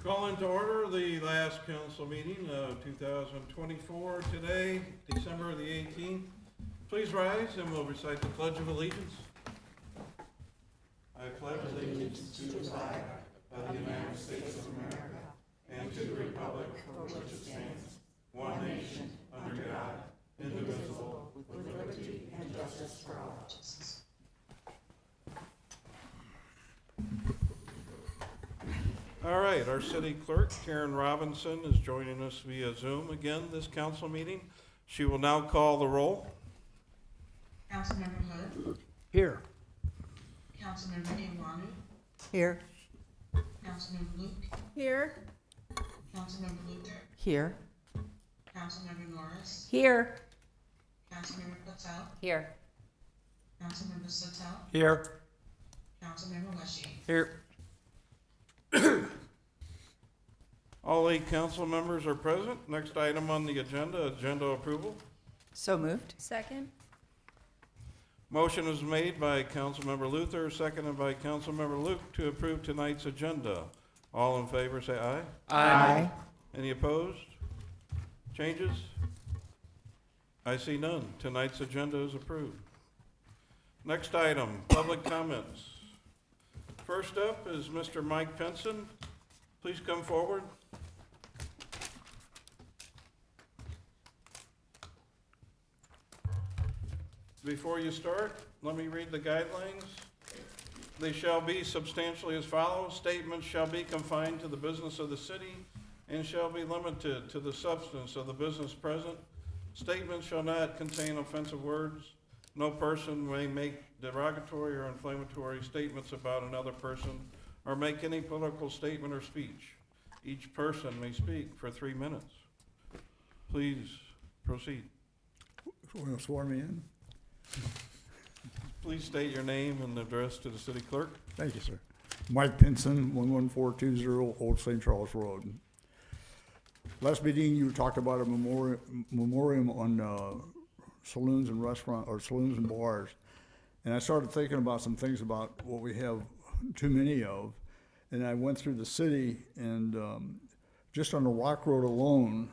Call into order the last council meeting of 2024 today, December the 18th. Please rise and we'll recite the Pledge of Allegiance. I pledge allegiance to the flag of the United States of America and to the republic for which it stands, one nation, under God, indivisible, with liberty and justice for all. All right, our city clerk, Karen Robinson, is joining us via Zoom again this council meeting. She will now call the roll. Councilmember Hood. Here. Councilmember Iwani. Here. Councilmember Luke. Here. Councilmember Luther. Here. Councilmember Norris. Here. Councilmember Patel. Here. Councilmember Sotel. Here. Councilmember Weshy. Here. All 8 council members are present. Next item on the agenda approval. So moved. Second. Motion is made by Councilmember Luther, seconded by Councilmember Luke to approve tonight's agenda. All in favor say aye. Aye. Any opposed? Changes? I see none. Tonight's agenda is approved. Next item, public comments. First up is Mr. Mike Pinson. Please come forward. Before you start, let me read the guidelines. They shall be substantially as follows. Statements shall be confined to the business of the city and shall be limited to the substance of the business present. Statements shall not contain offensive words. No person may make derogatory or inflammatory statements about another person or make any political statement or speech. Each person may speak for 3 minutes. Please proceed. Want to swear me in? Please state your name and address to the city clerk. Thank you, sir. Mike Pinson, 11420 Old St. Charles Road. Last meeting, you talked about a memoriam on saloons and restaurants, or saloons and bars. And I started thinking about some things about what we have too many of. And I went through the city, and just on the Rock Road alone,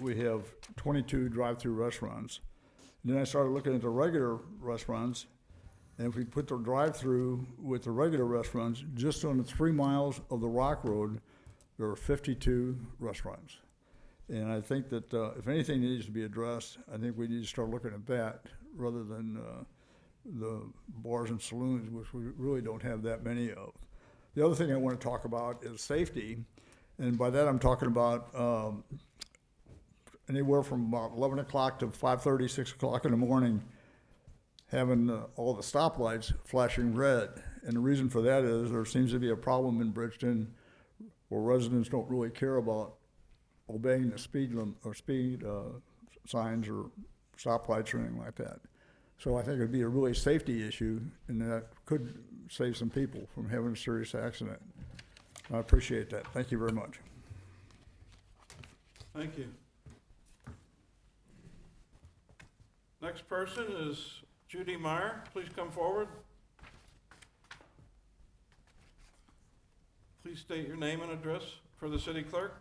we have 22 drive-through restaurants. And then I started looking at the regular restaurants, and if we put the drive-through with the regular restaurants, just on the 3 miles of the Rock Road, there are 52 restaurants. And I think that if anything needs to be addressed, I think we need to start looking at that rather than the bars and saloons, which we really don't have that many of. The other thing I want to talk about is safety, and by that I'm talking about anywhere from about 11 o'clock to 5:30, 6 o'clock in the morning, having all the stoplights flashing red. And the reason for that is there seems to be a problem in Bridgeton where residents don't really care about obeying the speed limit or speed signs or stoplights or anything like that. So I think it'd be a really safety issue, and that could save some people from having a serious accident. I appreciate that. Thank you very much. Thank you. Next person is Judy Meyer. Please come forward. Please state your name and address for the city clerk.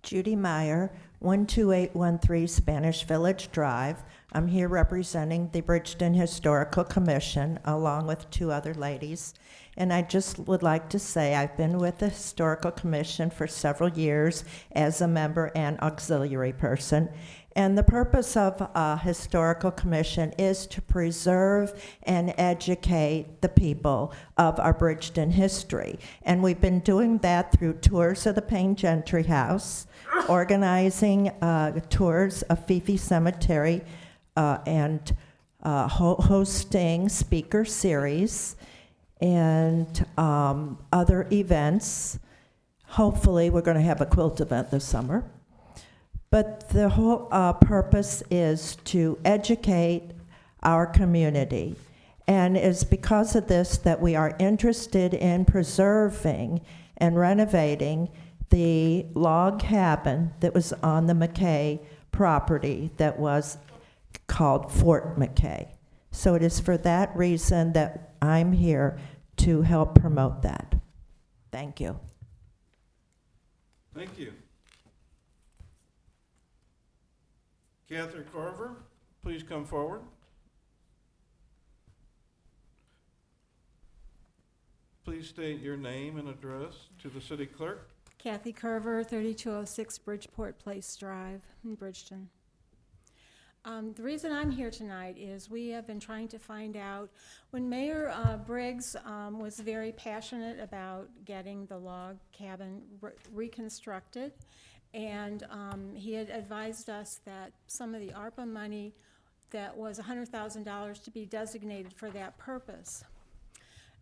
Judy Meyer, 12813 Spanish Village Drive. I'm here representing the Bridgeton Historical Commission along with 2 other ladies. And I just would like to say I've been with the Historical Commission for several years as a member and auxiliary person. And the purpose of a historical commission is to preserve and educate the people of our Bridgeton history. And we've been doing that through tours of the Payne Gentry House, organizing tours of Fifi Cemetery, and hosting speaker series and other events. Hopefully, we're going to have a quilt event this summer. But the whole purpose is to educate our community. And it's because of this that we are interested in preserving and renovating the log cabin that was on the McKay property that was called Fort McKay. So it is for that reason that I'm here to help promote that. Thank you. Thank you. Catherine Carver, please come forward. Please state your name and address to the city clerk. Kathy Carver, 3206 Bridgeport Place Drive in Bridgeton. The reason I'm here tonight is we have been trying to find out, when Mayor Briggs was very passionate about getting the log cabin reconstructed, and he had advised us that some of the ARPA money that was $100,000 to be designated for that purpose.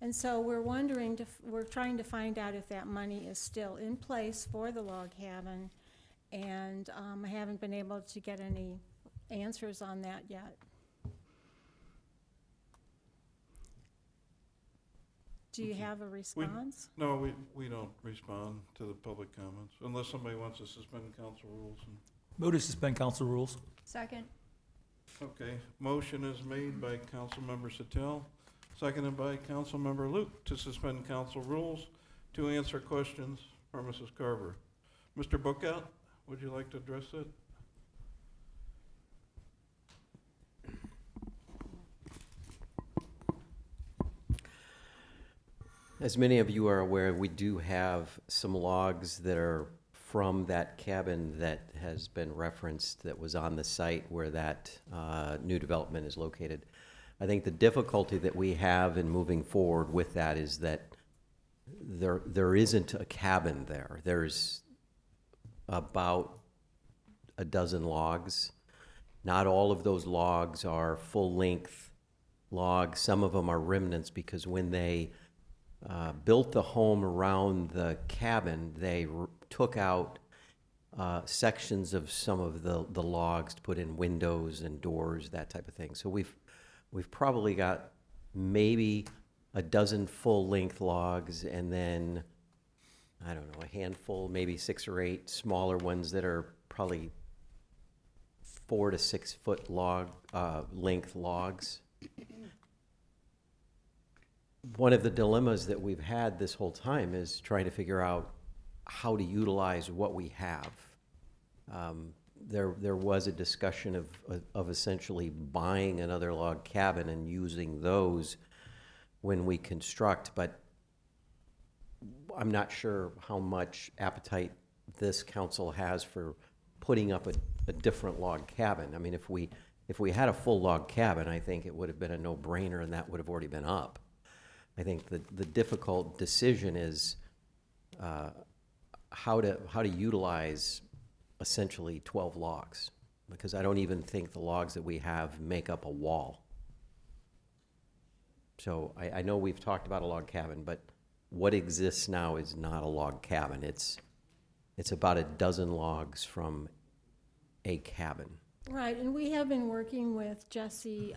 And so we're trying to find out if that money is still in place for the log cabin, and I haven't been able to get any answers on that yet. Do you have a response? No, we don't respond to the public comments unless somebody wants to suspend council rules. Move to suspend council rules. Second. Okay, motion is made by Councilmember Sattel, seconded by Councilmember Luke to suspend council rules to answer questions for Mrs. Carver. Mr. Bookout, would you like to address it? As many of you are aware, we do have some logs that are from that cabin that has been referenced, that was on the site where that new development is located. I think the difficulty that we have in moving forward with that is that there isn't a cabin there. There's about a dozen logs. Not all of those logs are full-length logs. Some of them are remnants because when they built the home around the cabin, they took out sections of some of the logs to put in windows and doors, that type of thing. So we've probably got maybe a dozen full-length logs, and then, I don't know, a handful, maybe 6 or 8 smaller ones that are probably 4 to 6 foot length logs. One of the dilemmas that we've had this whole time is trying to figure out how to utilize what we have. There was a discussion of essentially buying another log cabin and using those when we construct, but I'm not sure how much appetite this council has for putting up a different log cabin. I mean, if we had a full log cabin, I think it would have been a no-brainer and that would have already been up. I think the difficult decision is how to utilize essentially 12 logs, because I don't even think the logs that we have make up a wall. So I know we've talked about a log cabin, but what exists now is not a log cabin. It's about a dozen logs from a cabin. Right, and we have been working with Jesse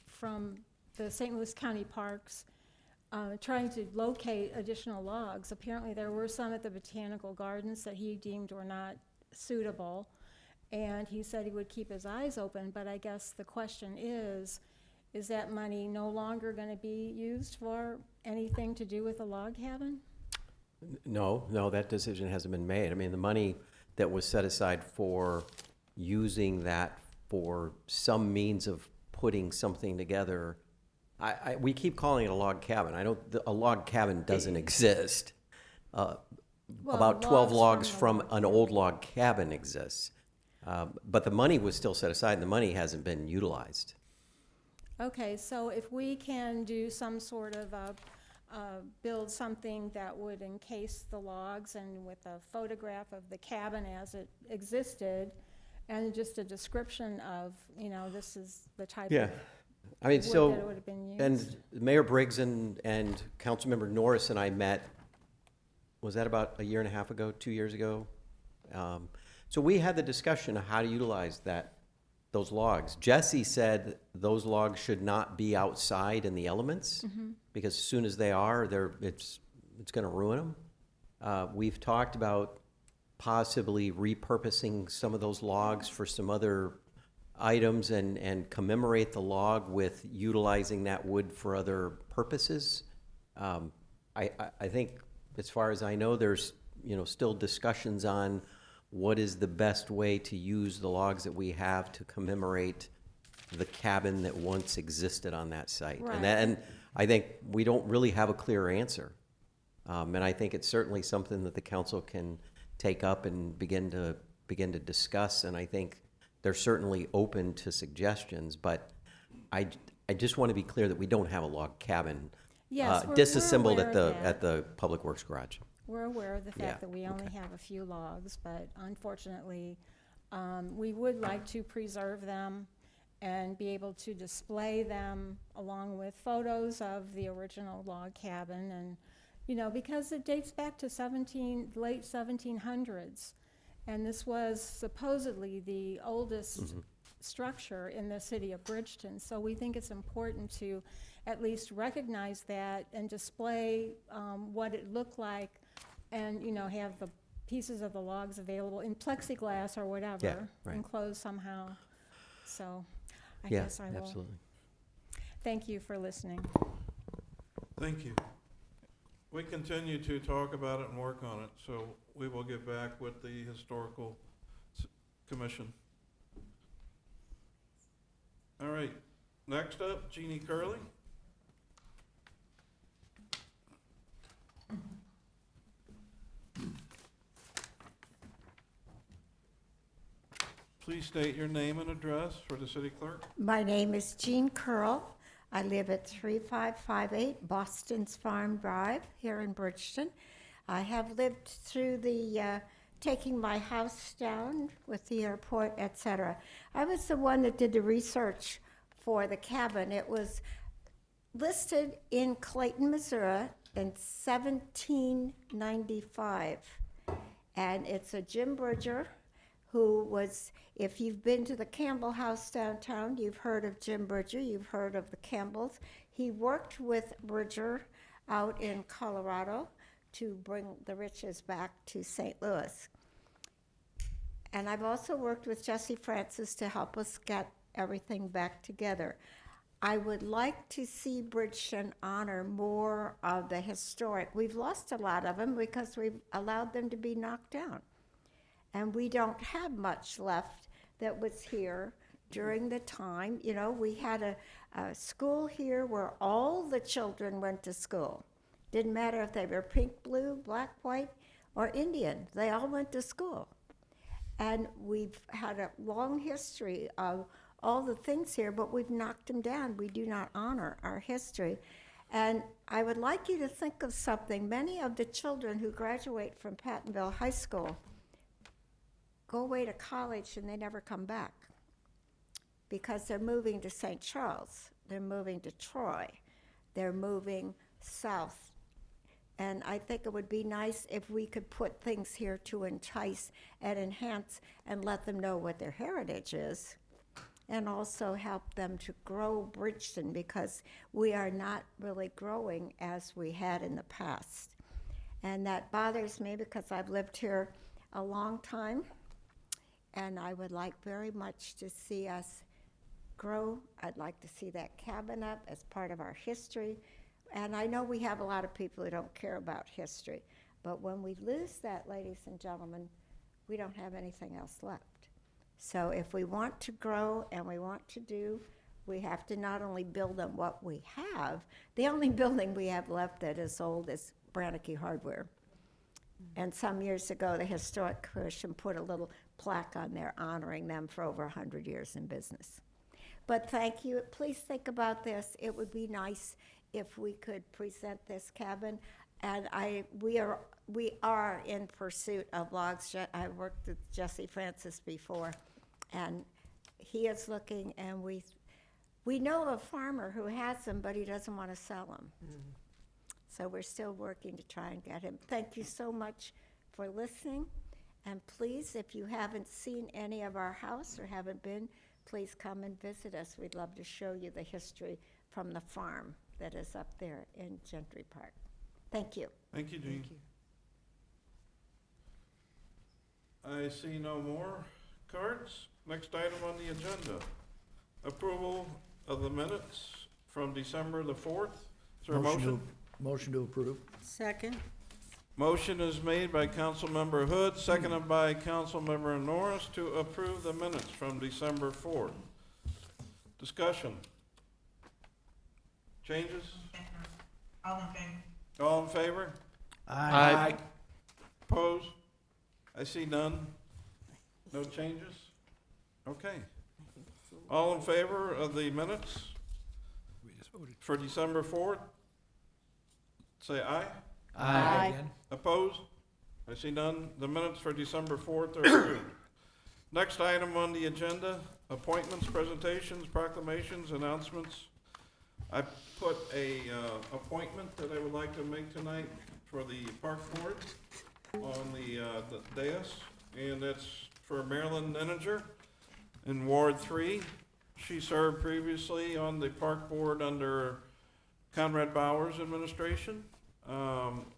from the St. Louis County Parks, trying to locate additional logs. Apparently there were some at the Botanical Gardens that he deemed were not suitable, and he said he would keep his eyes open, but I guess the question is that money no longer going to be used for anything to do with a log cabin? No, that decision hasn't been made. I mean, the money that was set aside for using that for some means of putting something together, we keep calling it a log cabin. A log cabin doesn't exist. About 12 logs from an old log cabin exists. But the money was still set aside and the money hasn't been utilized. Okay, so if we can do some sort of build something that would encase the logs and with a photograph of the cabin as it existed and just a description of, this is the type of I mean, wood so, that it would have been used. and Mayor Briggs and Councilmember Norris and I met, was that about a year and a half ago, 2 years ago? So we had the discussion of how to utilize those logs. Jesse said those logs should not be outside in the elements, because as soon as they are, it's going to ruin them. We've talked about possibly repurposing some of those logs for some other items and commemorate the log with utilizing that wood for other purposes. I think, as far as I know, there's still discussions on what is the best way to use the logs that we have to commemorate the cabin that once existed on that site. Right. And I think we don't really have a clear answer. And I think it's certainly something that the council can take up and begin to discuss. And I think they're certainly open to suggestions, but I just want to be clear that we don't have a log cabin Yes, we're disassembled aware at of the that. at the Public Works garage. We're aware of the Yeah, fact that we only have a few logs, but unfortunately, we would like to preserve them and be able to display them along with photos of the original log cabin. And, because it dates back to late 1700s. And this was supposedly the oldest structure in the city of Bridgeton. So we think it's important to at least recognize that and display what it looked like, and, have the pieces of the logs available in plexiglass or whatever, Yeah, right. enclosed somehow. So I Yeah, guess I will. absolutely. Thank you for listening. Thank you. We continue to talk about it and work on it, so we will get back with the Historical Commission. All right, next up, Jeannie Curley. Please state your name and address for the city clerk. My name is Jean Curl. I live at 3558 Boston's Farm Drive here in Bridgeton. I have lived through the taking my house down with the airport, etc. I was the one that did the research for the cabin. It was listed in Clayton, Missouri in 1795. And it's a Jim Bridger who was, if you've been to the Campbell House downtown, you've heard of Jim Bridger, you've heard of the Campbells. He worked with Bridger out in Colorado to bring the riches back to St. Louis. And I've also worked with Jesse Francis to help us get everything back together. I would like to see Bridgeton honor more of the historic. We've lost a lot of them because we've allowed them to be knocked down. And we don't have much left that was here during the time. We had a school here where all the children went to school. Didn't matter if they were pink, blue, black, white, or Indian. They all went to school. And we've had a long history of all the things here, but we've knocked them down. We do not honor our history. And I would like you to think of something. Many of the children who graduate from Pattonville High School go away to college and they never come back because they're moving to St. Charles, they're moving to Troy, they're moving south. And I think it would be nice if we could put things here to entice and enhance and let them know what their heritage is, and also help them to grow Bridgeton, because we are not really growing as we had in the past. And that bothers me because I've lived here a long time, and I would like very much to see us grow. I'd like to see that cabin up as part of our history. And I know we have a lot of people who don't care about history, but when we lose that, ladies and gentlemen, we don't have anything else left. So if we want to grow and we want to do, we have to not only build on what we have. The only building we have left that is old is Brannicky Hardware. And some years ago, the Historic Commission put a little plaque on there honoring them for over 100 years in business. But thank you. Please think about this. It would be nice if we could present this cabin. And we are in pursuit of logs. I worked with Jesse Francis before, and he is looking, and we know of a farmer who has them, but he doesn't want to sell them. So we're still working to try and get him. Thank you so much for listening. And please, if you haven't seen any of our house or haven't been, please come and visit us. We'd love to show you the history from the farm that is up there in Gentry Park. Thank you. Thank you, Jean. I see no more cards. Next item on the agenda, approval of the minutes from December the 4th. Is there a motion? Motion to approve. Second. Motion is made by Councilmember Hood, seconded by Councilmember Norris to approve the minutes from December 4th. Discussion. Changes? All in favor? All in favor? Aye. Opposed? I see none. No changes? Okay. All in favor of the minutes We just voted. for December 4th? Say aye. Aye. Again. Opposed? I see none. The minutes for December 4th are approved. Next item on the agenda, appointments, presentations, proclamations, announcements. I put a appointment that I would like to make tonight for the park board on the dais, and that's for Marilyn Nenninger in Ward 3. She served previously on the park board under Conrad Bauer's administration.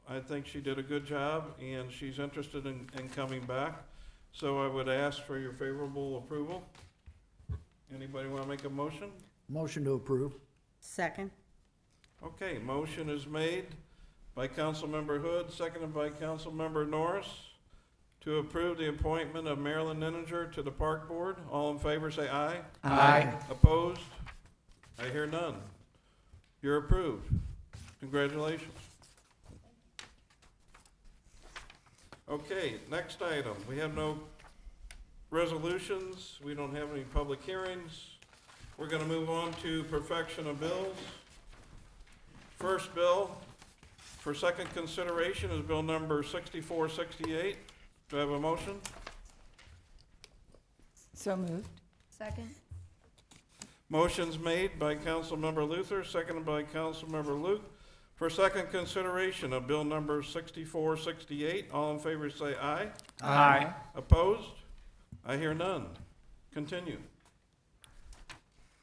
I think she did a good job, and she's interested in coming back. So I would ask for your favorable approval. Anybody want to make a motion? Motion to approve. Second. Okay, motion is made by Councilmember Hood, seconded by Councilmember Norris to approve the appointment of Marilyn Nenninger to the Park Board. All in favor, say aye. Aye. Opposed? I hear none. You're approved. Congratulations. Okay, next item. We have no resolutions. We don't have any public hearings. We're going to move on to perfection of bills. First bill for second consideration is bill number 6468. Do I have a motion? So moved. Second. Motion's made by Councilmember Luther, seconded by Councilmember Luke. For second consideration of bill number 6468, all in favor say aye. Aye. Opposed? I hear none. Continue.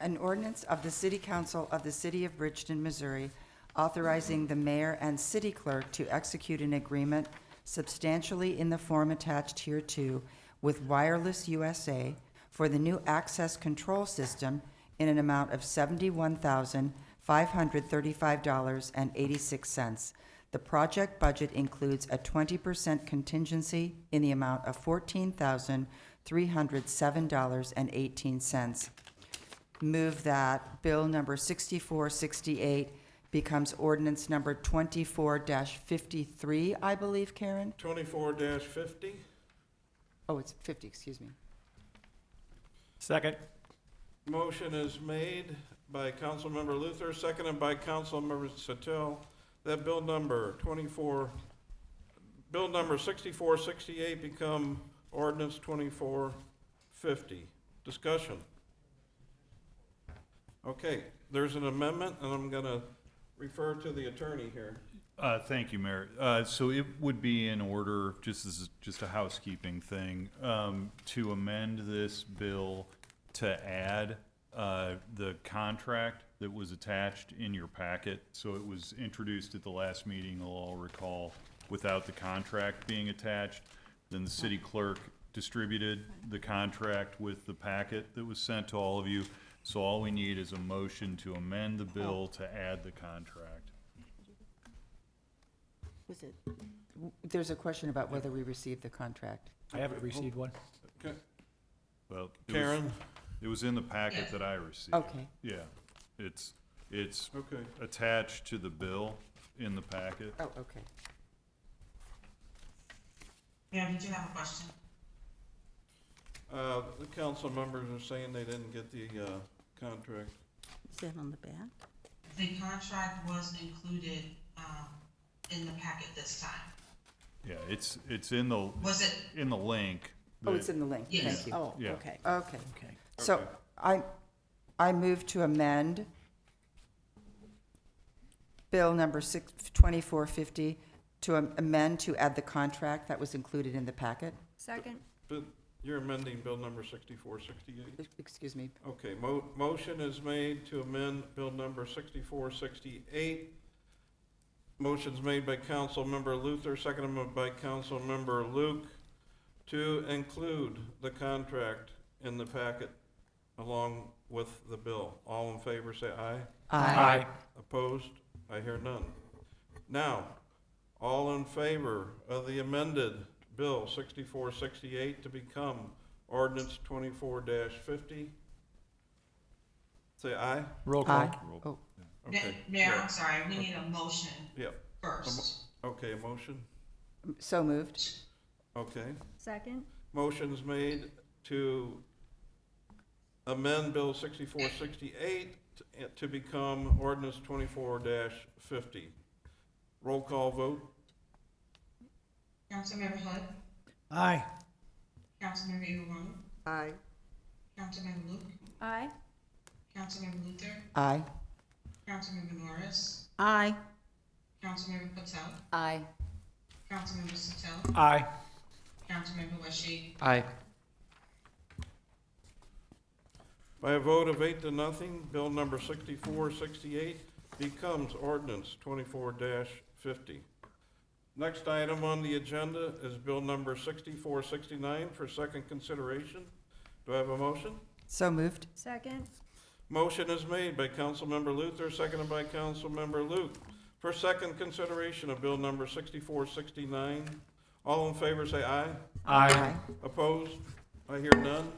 An ordinance of the City Council of the City of Bridgeton, Missouri, authorizing the mayor and city clerk to execute an agreement substantially in the form attached hereto with Wireless USA for the new access control system in an amount of $71,535.86. The project budget includes a 20% contingency in the amount of $14,307.18. Move that bill number 6468 becomes ordinance number 24-53, I believe, Karen? 24-50. Oh, it's 50, excuse me. Second. Motion is made by Councilmember Luther, seconded by Councilmember Satel, that bill number 6468 become ordinance 2450. Discussion. Okay, there's an amendment, and I'm gonna refer to the attorney here. Thank you, Mayor. So it would be in order, just as just a housekeeping thing, to amend this bill to add the contract that was attached in your packet. So it was introduced at the last meeting, you'll all recall, without the contract being attached. Then the city clerk distributed the contract with the packet that was sent to all of you. So all we need is a motion to amend the bill to add the contract. Was it? There's a question about whether we received the contract. I haven't received one. Okay. Well, Karen? it was in the packet that I received. Okay. Yeah, it's Okay. attached to the bill in the packet. Oh, okay. Mayor, did you have a question? The council members are saying they didn't get the contract. Is that on the back? The contract was included, in the packet this time. Yeah, it's in the Was it? link. Oh, it's in the link. Yes. Thank you. Oh, Yeah. okay. Okay. Okay. So I move to amend bill number 2450 to amend to add the contract that was included in the packet. Second. But you're amending bill number 6468? Excuse me. Okay, motion is made to amend bill number 6468. Motion's made by Councilmember Luther, seconded by Councilmember Luke, to include the contract in the packet along with the bill. All in favor, say aye. Aye. Opposed? I hear none. Now, All in favor of the amended Bill 6468 to become ordinance 24-50? Say aye. Roll call. Aye. Oh, Okay. Mayor, yeah, I'm sorry, we need a motion Yep. first. Okay, motion. so moved. Okay. Second? Motion's made to amend Bill 6468 to become ordinance 24-50. Roll call vote. Councilmember Hood, Aye. Councilmember Iwano, Aye. Councilmember Luke, Aye. Councilmember Luther, Aye. Councilmember Norris, Aye. Councilmember Patel, Aye. Councilmember Satel, Aye. Councilmember Rashid. Aye. By a vote of 8-0, Bill number 6468 becomes ordinance 24-50. Next item on the agenda is Bill number 6469 for second consideration. Do I have a motion? So moved. Second? Motion is made by Councilmember Luther, seconded by Councilmember Luke, for second consideration of Bill number 6469. All in favor say aye. Aye. Opposed? I hear none.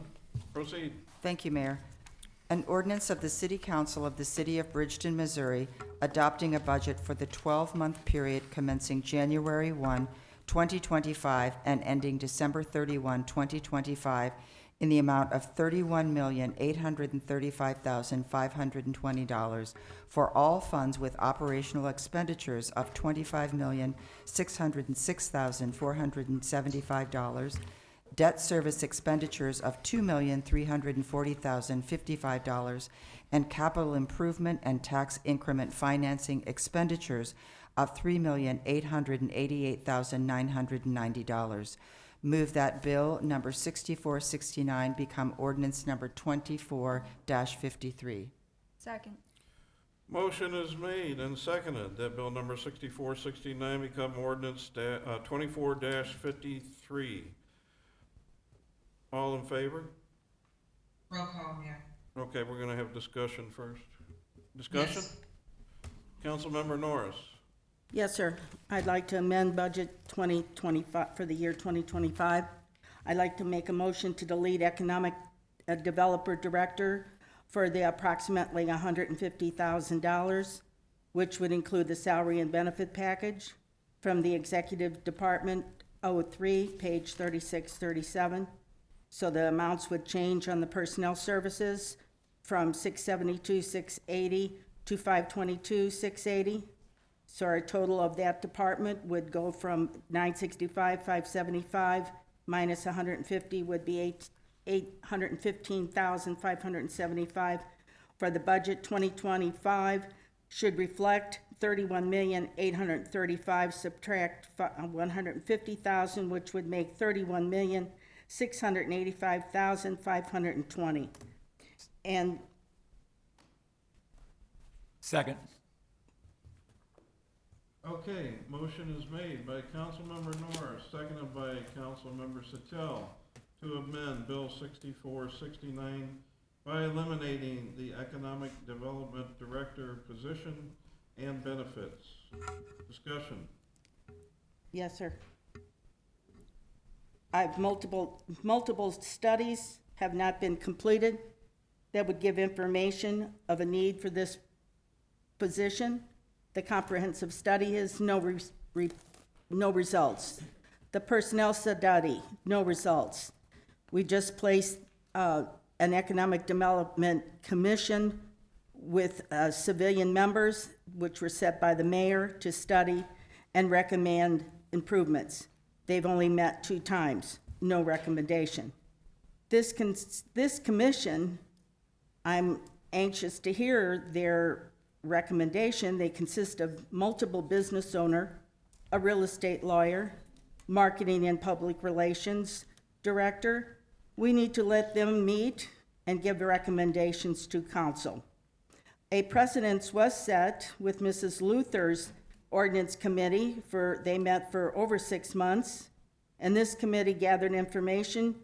Proceed. Thank you, Mayor. An ordinance of the City Council of the City of Bridgeton, Missouri, adopting a budget for the 12-month period commencing January 1, 2025, and ending December 31, 2025, in the amount of $31,835,520 for all funds with operational expenditures of $25,606,475, debt service expenditures of $2,340,055, and capital improvement and tax increment financing expenditures of $3,888,990. Move that Bill number 6469 become ordinance number 24-53. Second. Motion is made and seconded that Bill number 6469 become ordinance 24-53. All in favor? Roll call, Mayor. Okay, we're gonna have discussion first. Discussion? Yes. Councilmember Norris. Yes, sir. I'd like to amend budget 2025, for the year 2025. I'd like to make a motion to delete economic developer director for the approximately $150,000, which would include the salary and benefit package from the executive department 03, page 3637. So the amounts would change on the personnel services from 672,680 to 522,680. So our total of that department would go from 965,575 minus 150 would be 815,575. For the budget 2025 should reflect 31,835 subtract 150,000, which would make 31,685,520. And Second. Okay, motion is made by Councilmember Norris, seconded by Councilmember Satel, to amend Bill 6469 by eliminating the Economic Development Director position and benefits. Discussion. yes, sir. I've multiple studies have not been completed that would give information of a need for this position. The comprehensive study is no results. The personnel study, no results. We just placed an economic development commission with civilian members, which were set by the mayor to study and recommend improvements. They've only met 2 times, no recommendation. This commission, I'm anxious to hear their recommendation. They consist of multiple business owner, a real estate lawyer, marketing and public relations director. We need to let them meet and give recommendations to council. A precedence was set with Mrs. Luther's ordinance committee they met for over 6 months, and this committee gathered information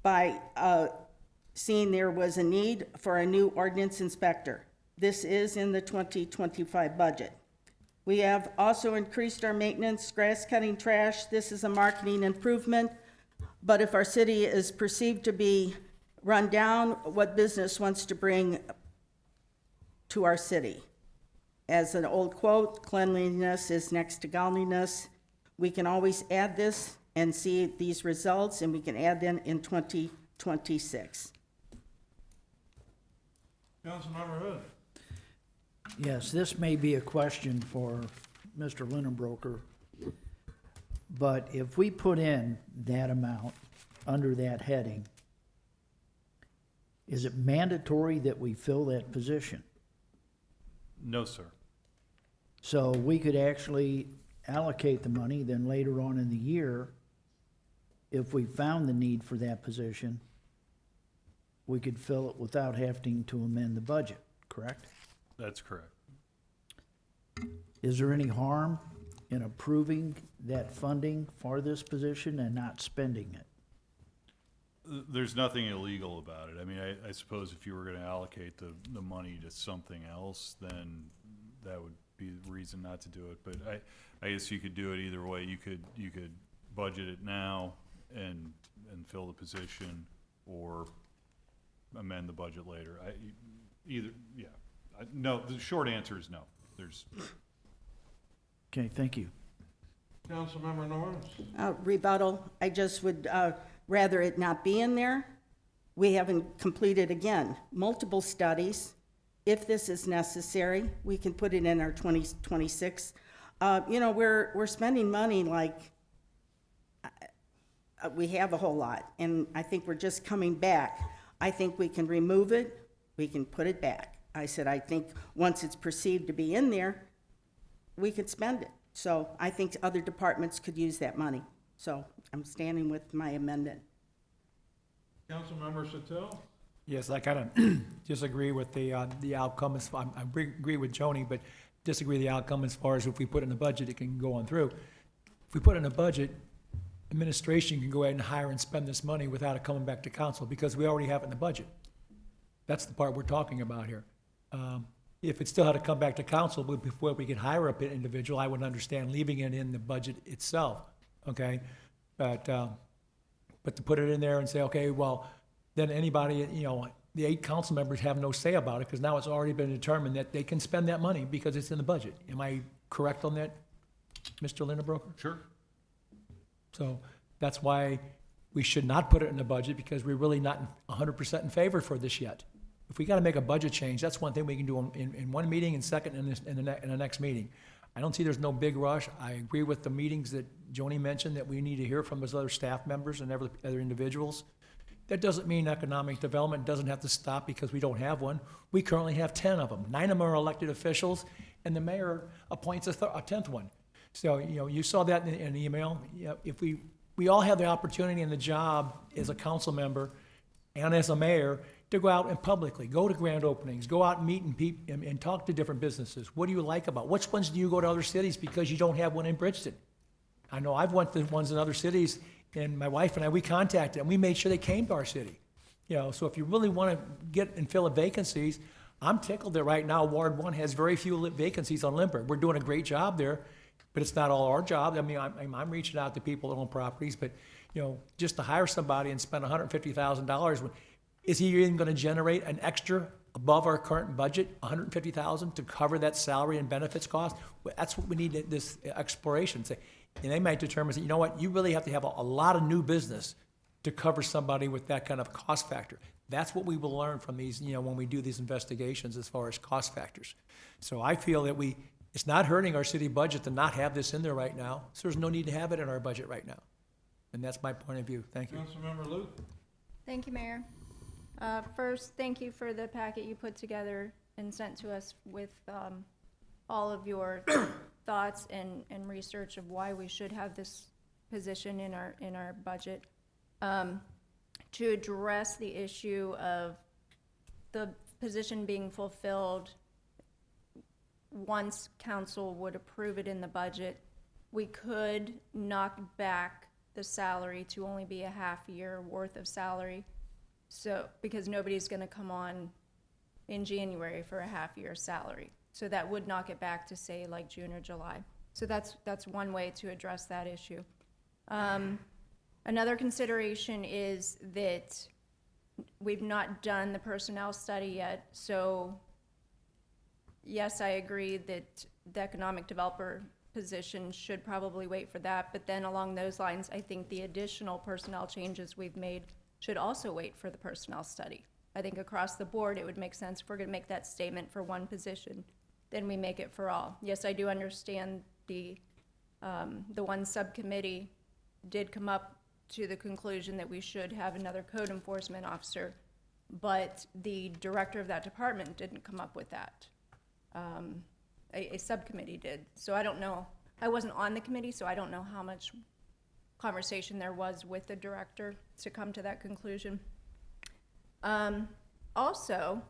by seeing there was a need for a new ordinance inspector. This is in the 2025 budget. We have also increased our maintenance, grass cutting, trash. This is a marketing improvement. But if our city is perceived to be run down, what business wants to bring to our city? As an old quote, cleanliness is next to godliness. We can always add this and see these results, and we can add them in 2026. Councilmember Hood. Yes, this may be a question for Mr. Lindenbroker, but if we put in that amount under that heading, is it mandatory that we fill that position? No, sir. So we could actually allocate the money, then later on in the year, if we found the need for that position, we could fill it without having to amend the budget, correct? That's correct. Is there any harm in approving that funding for this position and not spending it? There's nothing illegal about it. I mean, I suppose if you were gonna allocate the money to something else, then that would be the reason not to do it. But I guess you could do it either way. You could budget it now and fill the position, or amend the budget later. No, the short answer is no. There's, Okay, thank you. Councilmember Norris. Rebuttal, I just would rather it not be in there. We haven't completed, again, multiple studies. If this is necessary, we can put it in our 2026. We're spending money like we have a whole lot, and I think we're just coming back. I think we can remove it, we can put it back. I said, I think once it's perceived to be in there, we could spend it. So I think other departments could use that money. So I'm standing with my amendment. Councilmember Satel. Yes, I kind of disagree with the outcome. I agree with Joni, but disagree the outcome as far as if we put it in the budget, it can go on through. If we put it in a budget, administration can go ahead and hire and spend this money without it coming back to council, because we already have it in the budget. That's the part we're talking about here. If it still had to come back to council before we could hire an individual, I would understand leaving it in the budget itself, okay? But to put it in there and say, okay, well, then anybody, the 8 council members have no say about it, because now it's already been determined that they can spend that money because it's in the budget. Am I correct on that, Mr. Lindenbroker? sure. So that's why we should not put it in the budget, because we're really not 100% in favor for this yet. If we got to make a budget change, that's one thing we can do in one meeting, and second in the next meeting. I don't see there's no big rush. I agree with the meetings that Joni mentioned, that we need to hear from those other staff members and other individuals. That doesn't mean economic development doesn't have to stop because we don't have one. We currently have 10 of them. 9 of them are elected officials, and the mayor appoints a 10th one. So, you saw that in an email. If we all have the opportunity and the job as a council member and as a mayor to go out and publicly, go to grand openings, go out and meet and talk to different businesses. What do you like about? Which ones do you go to other cities because you don't have one in Bridgeton? I know I've went to ones in other cities, and my wife and I, we contacted them. We made sure they came to our city. So if you really want to get and fill vacancies, I'm tickled that right now Ward 1 has very few vacancies on Lindbergh. We're doing a great job there, but it's not all our job. I mean, I'm reaching out to people that own properties, but, just to hire somebody and spend $150,000, is he even going to generate an extra above our current budget, $150,000 to cover that salary and benefits cost? Well, that's what we need, this exploration. And they might determine, you know what, you really have to have a lot of new business to cover somebody with that kind of cost factor. That's what we will learn from these, when we do these investigations as far as cost factors. So I feel that it's not hurting our city budget to not have this in there right now, so there's no need to have it in our budget right now. And that's my point of view. Thank you. Councilmember Luke. Thank you, Mayor. First, thank you for the packet you put together and sent to us with all of your thoughts and research of why we should have this position in our budget. To address the issue of the position being fulfilled once council would approve it in the budget, we could knock back the salary to only be a half year worth of salary. So, because nobody's gonna come on in January for a half year salary. So that would knock it back to, say, like June or July. So that's one way to address that issue. Another consideration is that we've not done the personnel study yet. So yes, I agree that the economic developer position should probably wait for that. But then along those lines, I think the additional personnel changes we've made should also wait for the personnel study. I think across the board, it would make sense if we're gonna make that statement for one position, then we make it for all. Yes, I do understand the one subcommittee did come up to the conclusion that we should have another code enforcement officer, but the director of that department didn't come up with that. A subcommittee did. So I don't know. I wasn't on the committee, so I don't know how much conversation there was with the director to come to that conclusion. Also,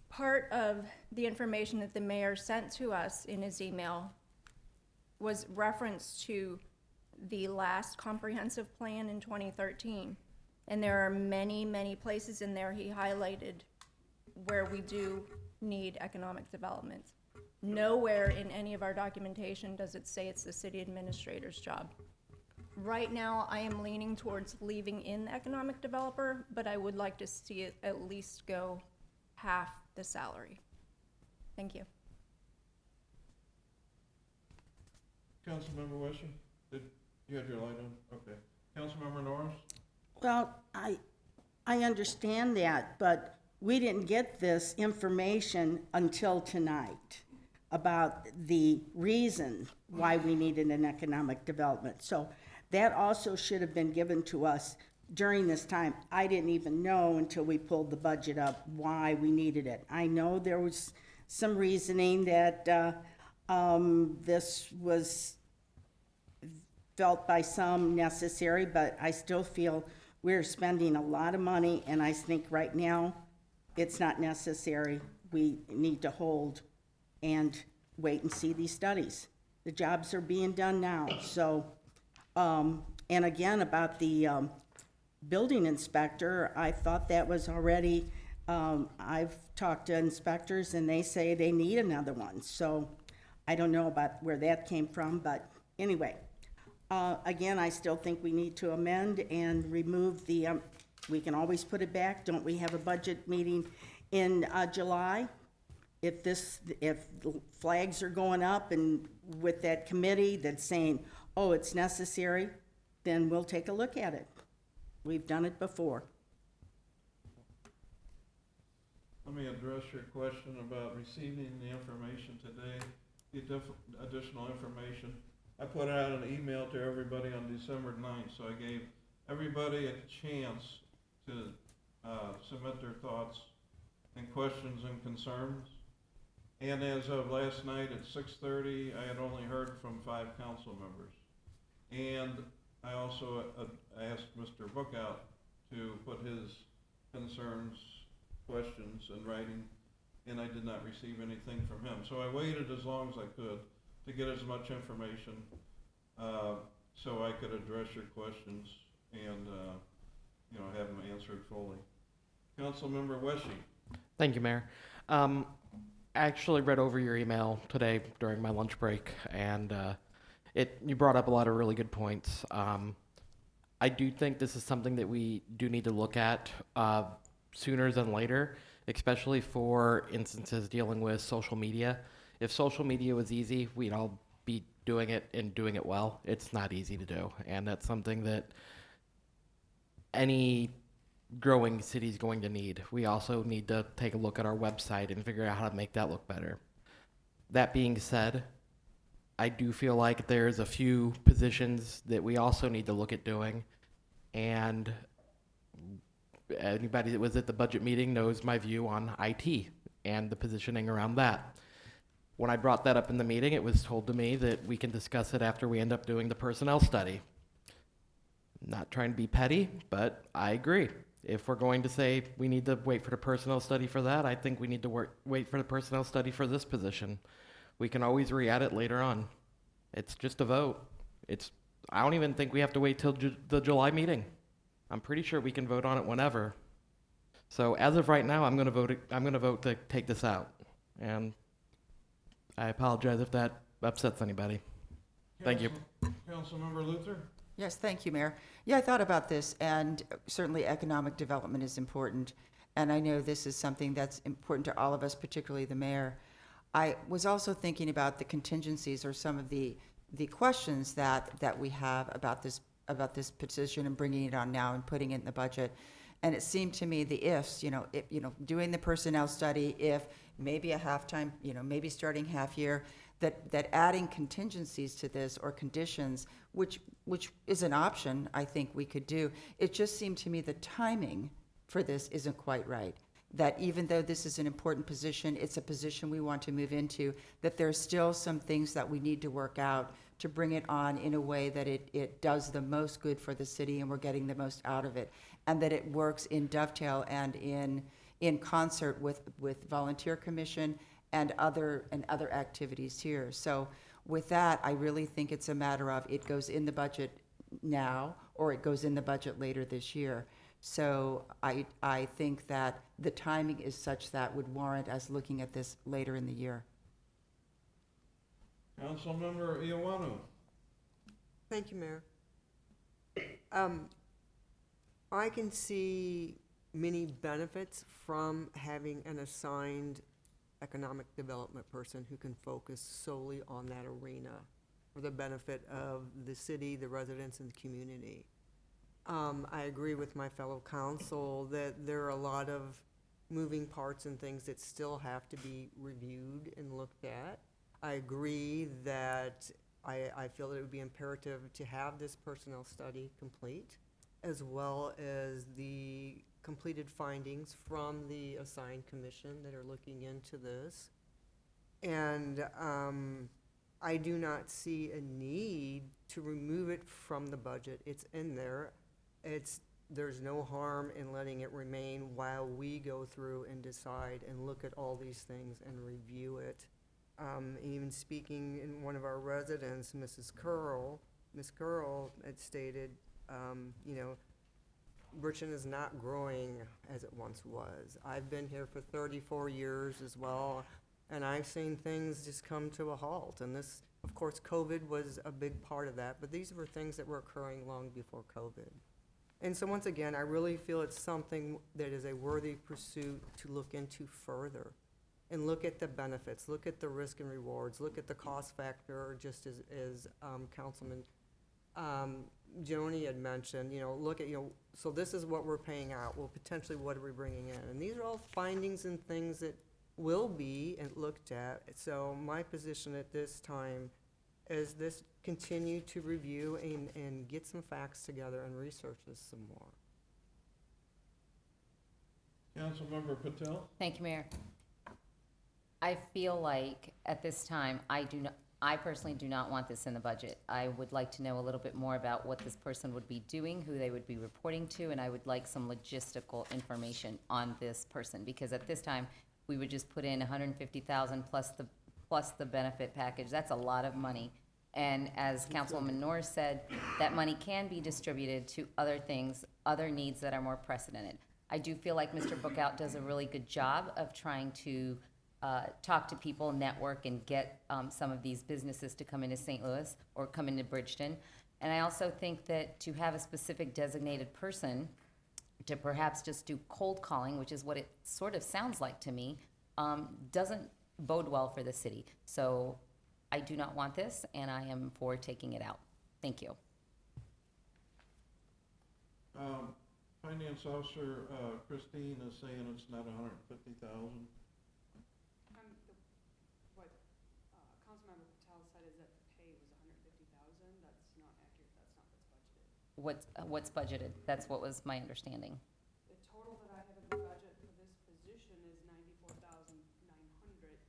part of the information that the mayor sent to us in his email was reference to the last comprehensive plan in 2013. And there are many, many places in there he highlighted where we do need economic development. Nowhere in any of our documentation does it say it's the city administrator's job. Right now, I am leaning towards leaving in the economic developer, but I would like to see it at least go half the salary. Thank you. Councilmember Wesson, did you have your light on? Okay. Councilmember Norris? Well, I understand that, but we didn't get this information until tonight about the reason why we needed an economic development. So that also should have been given to us during this time. I didn't even know until we pulled the budget up why we needed it. I know there was some reasoning that this was felt by some necessary, but I still feel we're spending a lot of money, and I think right now it's not necessary. We need to hold and wait and see these studies. The jobs are being done now. So, and again, about the building inspector, I thought that was already, I've talked to inspectors and they say they need another one. So I don't know about where that came from, but anyway. Again, I still think we need to amend and remove the, we can always put it back. Don't we have a budget meeting in July? If the flags are going up and with that committee that's saying, oh, it's necessary, then we'll take a look at it. We've done it before. Let me address your question about receiving the information today, the additional information. I put out an email to everybody on December 9th, so I gave everybody a chance to submit their thoughts and questions and concerns. And as of last night at 6:30, I had only heard from 5 council members. And I also asked Mr. Bookout to put his concerns, questions in writing, and I did not receive anything from him. So I waited as long as I could to get as much information so I could address your questions and have them answered fully. Councilmember Wesson. Thank you, Mayor. I actually read over your email today during my lunch break, and you brought up a lot of really good points. I do think this is something that we do need to look at sooner than later, especially for instances dealing with social media. If social media was easy, we'd all be doing it and doing it well. It's not easy to do, and that's something that any growing city is going to need. We also need to take a look at our website and figure out how to make that look better. That being said, I do feel like there's a few positions that we also need to look at doing, and anybody that was at the budget meeting knows my view on IT and the positioning around that. When I brought that up in the meeting, it was told to me that we can discuss it after we end up doing the personnel study. Not trying to be petty, but I agree. If we're going to say we need to wait for the personnel study for that, I think we need to wait for the personnel study for this position. We can always re-add it later on. It's just a vote. I don't even think we have to wait till the July meeting. I'm pretty sure we can vote on it whenever. So as of right now, I'm going to vote to take this out. And I apologize if that upsets anybody. Thank you. Councilmember Luther? Yes, thank you, Mayor. Yeah, I thought about this, and certainly economic development is important. And I know this is something that's important to all of us, particularly the mayor. I was also thinking about the contingencies or some of the questions that we have about this petition and bringing it on now and putting it in the budget. And it seemed to me the ifs, doing the personnel study, if maybe a halftime, maybe starting half year, that adding contingencies to this or conditions, which is an option I think we could do. It just seemed to me the timing for this isn't quite right. That even though this is an important position, it's a position we want to move into, that there's still some things that we need to work out to bring it on in a way that it does the most good for the city and we're getting the most out of it. And that it works in dovetail and in concert with volunteer commission and other activities here. So with that, I really think it's a matter of it goes in the budget now or it goes in the budget later this year. So I think that the timing is such that would warrant us looking at this later in the year. Councilmember Iowanu? Thank you, Mayor. I can see many benefits from having an assigned economic development person who can focus solely on that arena for the benefit of the city, the residents, and the community. I agree with my fellow council that there are a lot of moving parts and things that still have to be reviewed and looked at. I agree that I feel that it would be imperative to have this personnel study complete, as well as the completed findings from the assigned commission that are looking into this. And I do not see a need to remove it from the budget. It's in there. There's no harm in letting it remain while we go through and decide and look at all these things and review it. Even speaking in one of our residents, Miss Curl had stated, Bridgeton is not growing as it once was. I've been here for 34 years as well, and I've seen things just come to a halt. And this, of course, COVID was a big part of that, but these were things that were occurring long before COVID. And so once again, I really feel it's something that is a worthy pursuit to look into further and look at the benefits, look at the risk and rewards, look at the cost factor, just as Councilman Joni had mentioned, look at, so this is what we're paying out. Well, potentially what are we bringing in? And these are all findings and things that will be looked at. So my position at this time is this continue to review and get some facts together and research this some more. Councilmember Patel? Thank you, Mayor. I feel like at this time, I personally do not want this in the budget. I would like to know a little bit more about what this person would be doing, who they would be reporting to, and I would like some logistical information on this person, because at this time, we would just put in $150,000 plus the benefit package. That's a lot of money. And as Councilwoman Norris said, that money can be distributed to other things, other needs that are more precedented. I do feel like Mr. Bookout does a really good job of trying to talk to people, network, and get some of these businesses to come into St. Louis or come into Bridgeton. And I also think that to have a specific designated person to perhaps just do cold calling, which is what it sort of sounds like to me, doesn't bode well for the city. So I do not want this, and I am for taking it out. Thank you. Finance Officer Christine is saying it's not $150,000. What Councilmember Patel said is that the pay was $150,000. That's not accurate. That's not what's budgeted. What's budgeted? That's what was my understanding. The total that I have in the budget for this position is $94,900.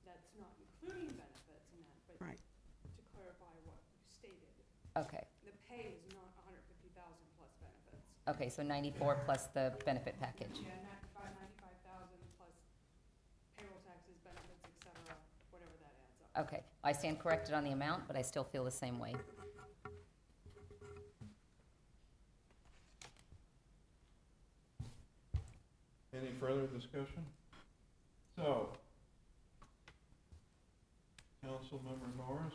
That's not including benefits and that, but Right. to clarify what you stated, Okay. the pay is not $150,000 plus benefits. Okay, so 94 plus the benefit package. Yeah, 95,000 plus payroll taxes, benefits, et cetera, whatever that adds up. Okay, I stand corrected on the amount, but I still feel the same way. Any further discussion? So, Councilmember Norris?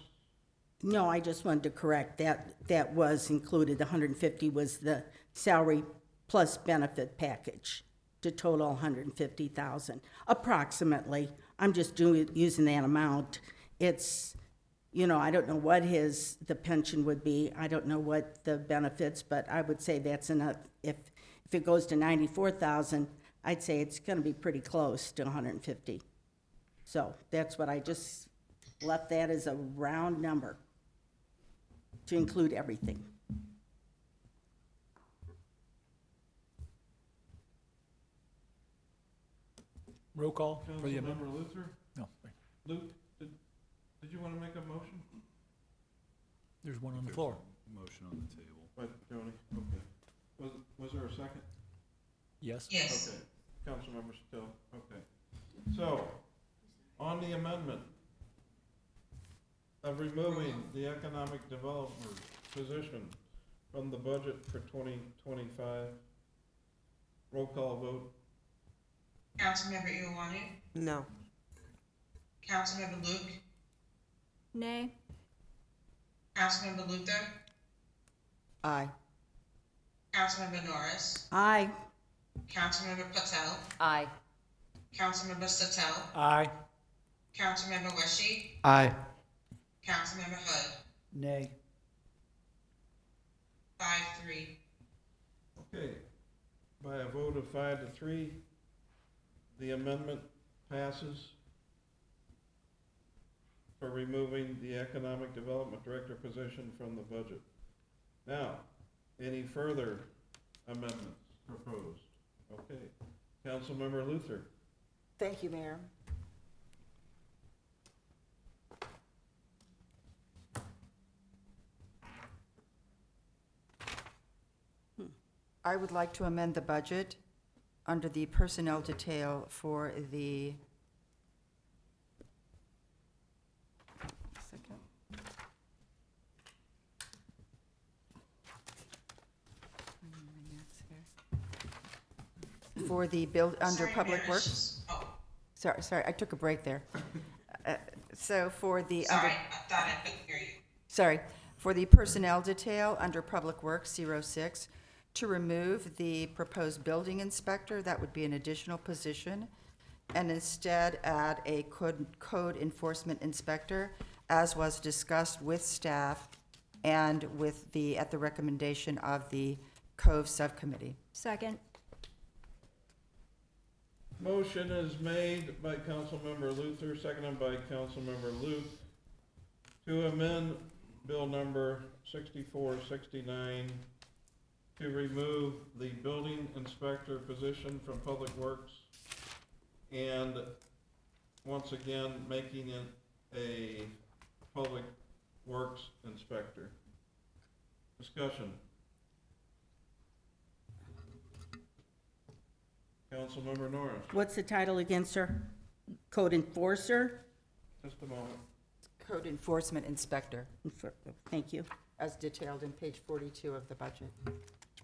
No, I just wanted to correct that. That was included. The 150 was the salary plus benefit package to total 150,000, approximately. I'm just using that amount. It's, you know, I don't know what the pension would be. I don't know what the benefits, but I would say that's enough. If it goes to 94,000, I'd say it's going to be pretty close to 150. So that's what I just left that as a round number to include everything. Roll call for the amendment. Councilmember Luther? No, Luke, did you want to make a motion? there's one on the floor. Motion on the table. By Joni, okay. Was there a second? Yes? Yes. Okay, Councilmember Still, okay. So, on the amendment of removing the economic development position from the budget for 2025, roll call vote. Councilmember Iwani, No. Councilmember Luke, Nay. Councilmember Luther, Aye. Councilmember Norris, Aye. Councilmember Patel, Aye. Councilmember Satel, Aye. Councilmember Weshi, Aye. Councilmember Hood, Nay. 5-3. Okay, by a vote of 5-3, the amendment passes for removing the Economic Development Director position from the budget. Now, any further amendments proposed? Okay, Councilmember Luther. Thank you, Mayor. I would like to amend the budget under the personnel detail for the, second. For the build, under Sorry, Public Mayor, Works. it's just- Oh, Sorry, I took a break there. So for the, sorry, I thought I couldn't hear you. sorry, for the personnel detail under Public Works 06, to remove the proposed building inspector, that would be an additional position, and instead add a code enforcement inspector, as was discussed with staff and with at the recommendation of the Cove Subcommittee. Second. Motion is made by Councilmember Luther, seconded by Councilmember Luke, to amend Bill number 6469 to remove the building inspector position from Public Works, and once again, making it a Public Works inspector. Discussion. Councilmember Norris, What's the title again, sir? Code enforcer? just a moment. Code enforcement inspector, Thank you. as detailed in page 42 of the budget.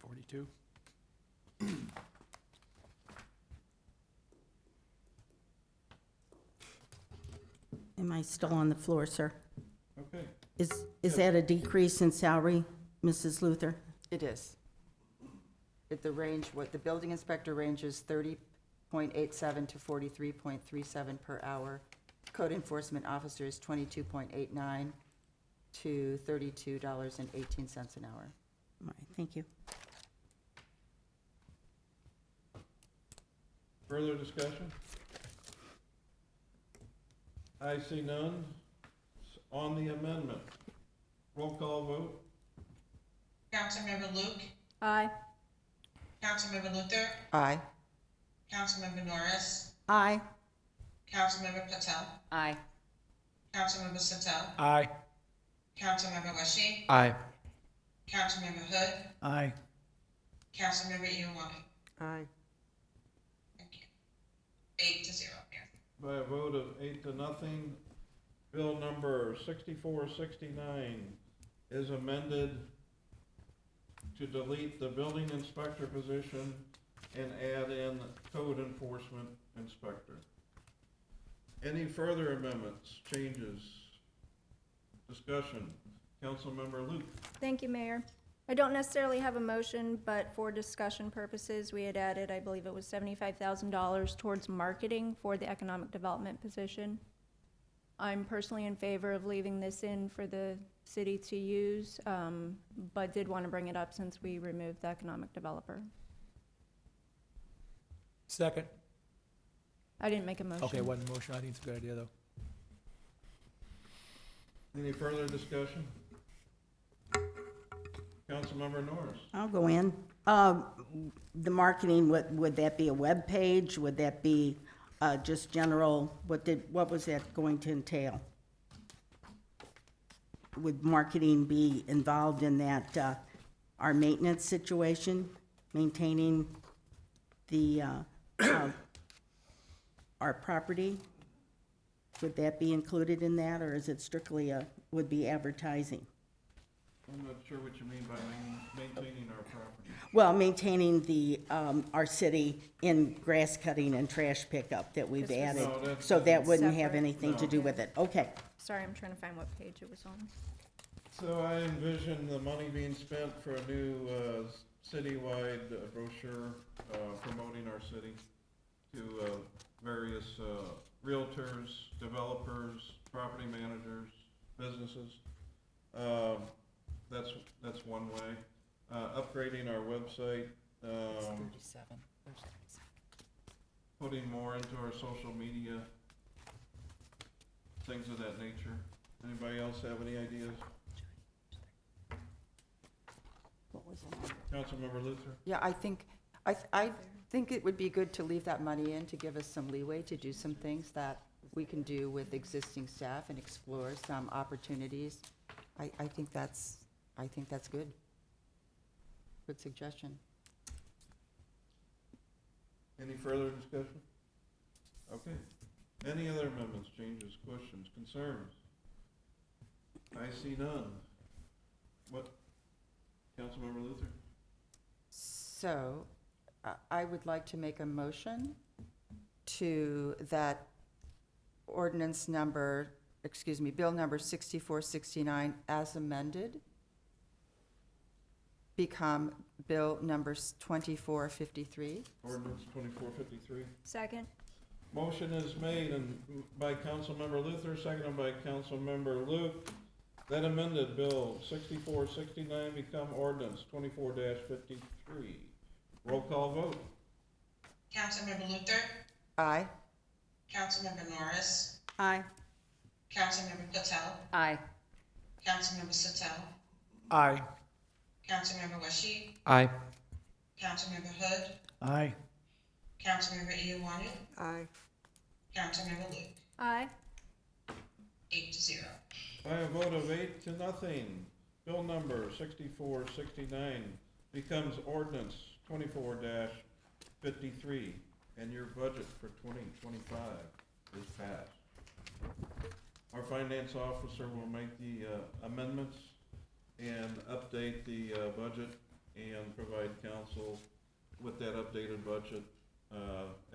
42. Am I still on the floor, sir? Okay. Is that a decrease in salary, Mrs. Luther? It is. The range, what the building inspector range is 30.87 to 43.37 per hour. Code enforcement officer is 22.89 to $32.18 an hour. All right, thank you. Further discussion? I see none. On the amendment, roll call vote. Councilmember Luke, Aye. Councilmember Luther, Aye. Councilmember Norris, Aye. Councilmember Patel, Aye. Councilmember Satel, Aye. Councilmember Weshi, Aye. Councilmember Hood, Aye. Councilmember Iwani. Aye. Thank you. 8-0, Mayor. By a vote of 8-0, bill number 6469 is amended to delete the building inspector position and add in code enforcement inspector. Any further amendments, changes, Discussion. Councilmember Luke. Thank you, Mayor. I don't necessarily have a motion, but for discussion purposes, we had added, I believe it was $75,000 towards marketing for the economic development position. I'm personally in favor of leaving this in for the city to use, but did want to bring it up since we removed the economic developer. Second. I didn't make a motion. Okay, wasn't a motion. I think it's a good idea, though. Any further discussion? Councilmember Norris. I'll go in. The marketing, would that be a web page? Would that be just general, what was that going to entail? Would marketing be involved in that, our maintenance situation, maintaining the, our property? Would that be included in that, or is it strictly would be advertising? I'm not sure what you mean by maintaining our property. Well, maintaining the, our city in grass cutting and trash pickup that we've This was- added, No, that's- so that wouldn't have Separate. anything to No. do with it. Okay. Sorry, I'm trying to find what page it was on. So I envision the money being spent for a new citywide brochure promoting our city to various realtors, developers, property managers, businesses. That's one way. Upgrading our website, putting more into our social media, things of that nature. Anybody else have any ideas? What was it? Councilmember Luther? Yeah, I think it would be good to leave that money in to give us some leeway to do some things that we can do with existing staff and explore some opportunities. I think that's good. Good suggestion. Any further discussion? Okay. Any other amendments, changes, questions, concerns? I see none. What, Councilmember Luther? So, I would like to make a motion to that bill number 6469 as amended become bill number 2453. Ordinance 2453. Second. Motion is made by Councilmember Luther, seconded by Councilmember Luke, that amended Bill 6469 become ordinance 24-53. Roll call vote. Councilmember Luther, Aye. Councilmember Norris, Aye. Councilmember Patel, Aye. Councilmember Satel, Aye. Councilmember Washeed, Aye. Councilmember Hood, Aye. Councilmember Iowani, Aye. Councilmember Luke, Aye. 8-0. By a vote of 8-0, bill number 6469 becomes ordinance 24-53, and your budget for 2025 is passed. Our finance officer will make the amendments and update the budget and provide council with that updated budget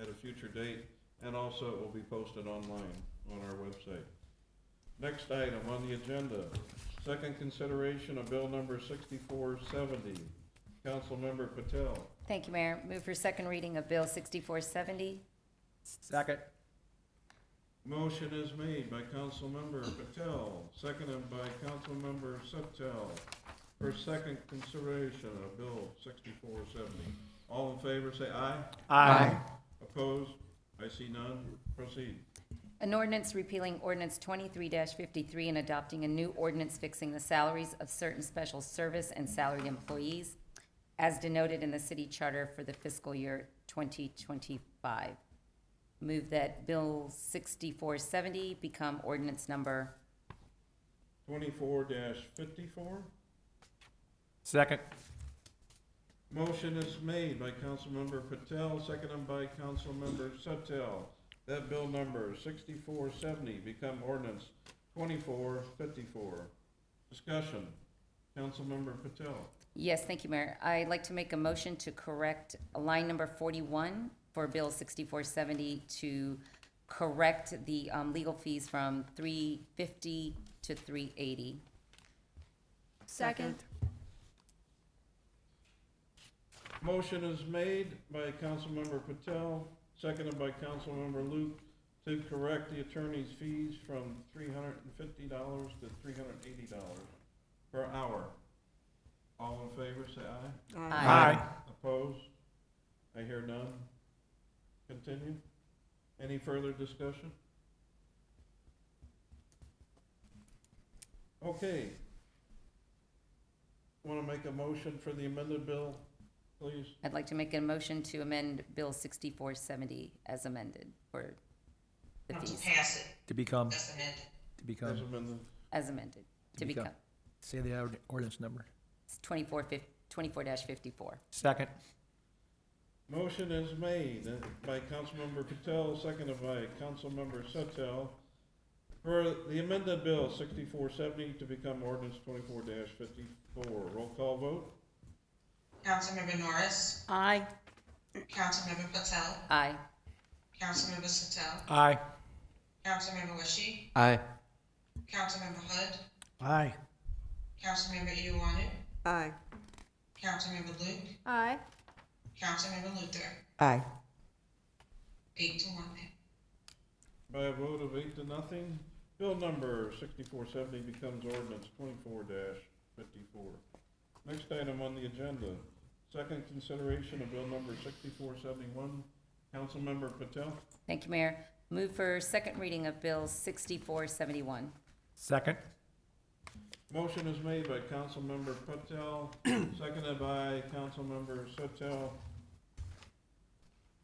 at a future date, and also it will be posted online on our website. Next item on the agenda, second consideration of bill number 6470. Councilmember Patel. Thank you, Mayor. Move for second reading of Bill 6470. Second. Motion is made by Councilmember Patel, seconded by Councilmember Septel, for second consideration of Bill 6470. All in favor, say aye. Aye. Opposed? I see none. Proceed. An ordinance repealing ordinance 23-53 and adopting a new ordinance fixing the salaries of certain special service and salaried employees as denoted in the city charter for the fiscal year 2025. Move that Bill 6470 become ordinance number 24-54. Second. Motion is made by Councilmember Patel, seconded by Councilmember Septel, that bill number 6470 become ordinance 2454. Discussion. Councilmember Patel. Yes, thank you, Mayor. I'd like to make a motion to correct line number 41 for Bill 6470 to correct the legal fees from $350 to 380. Second. Motion is made by Councilmember Patel, seconded by Councilmember Luke, to correct the attorney's fees from $350 to $380 per hour. All in favor, say aye. Aye. Opposed? I hear none. Continue. Any further discussion? Okay. Want to make a motion for the amended bill, please? I'd like to make a motion to amend Bill 6470 as amended for the Not to fees, pass it, To become, that's amended. to As become, amended. as amended, to become. become. say the ordinance number. It's 24-54. Second. Motion is made by Councilmember Patel, seconded by Councilmember Suttel, for the amended bill 6470 to become ordinance 24-54. Roll call vote. Councilmember Norris, Aye. Councilmember Patel, Aye. Councilmember Suttel, Aye. Councilmember Wishy, Aye. Councilmember Hood, Aye. Councilmember Iwanu, Aye. Councilmember Luke, Aye. Councilmember Luther, Aye. 8 to 1. By a vote of 8 to nothing, bill number 6470 becomes ordinance 24-54. Next item on the agenda, second consideration of bill number 6471. Councilmember Patel. Thank you, Mayor. Move for second reading of Bill 6471. Second. Motion is made by Councilmember Patel, seconded by Councilmember Suttel.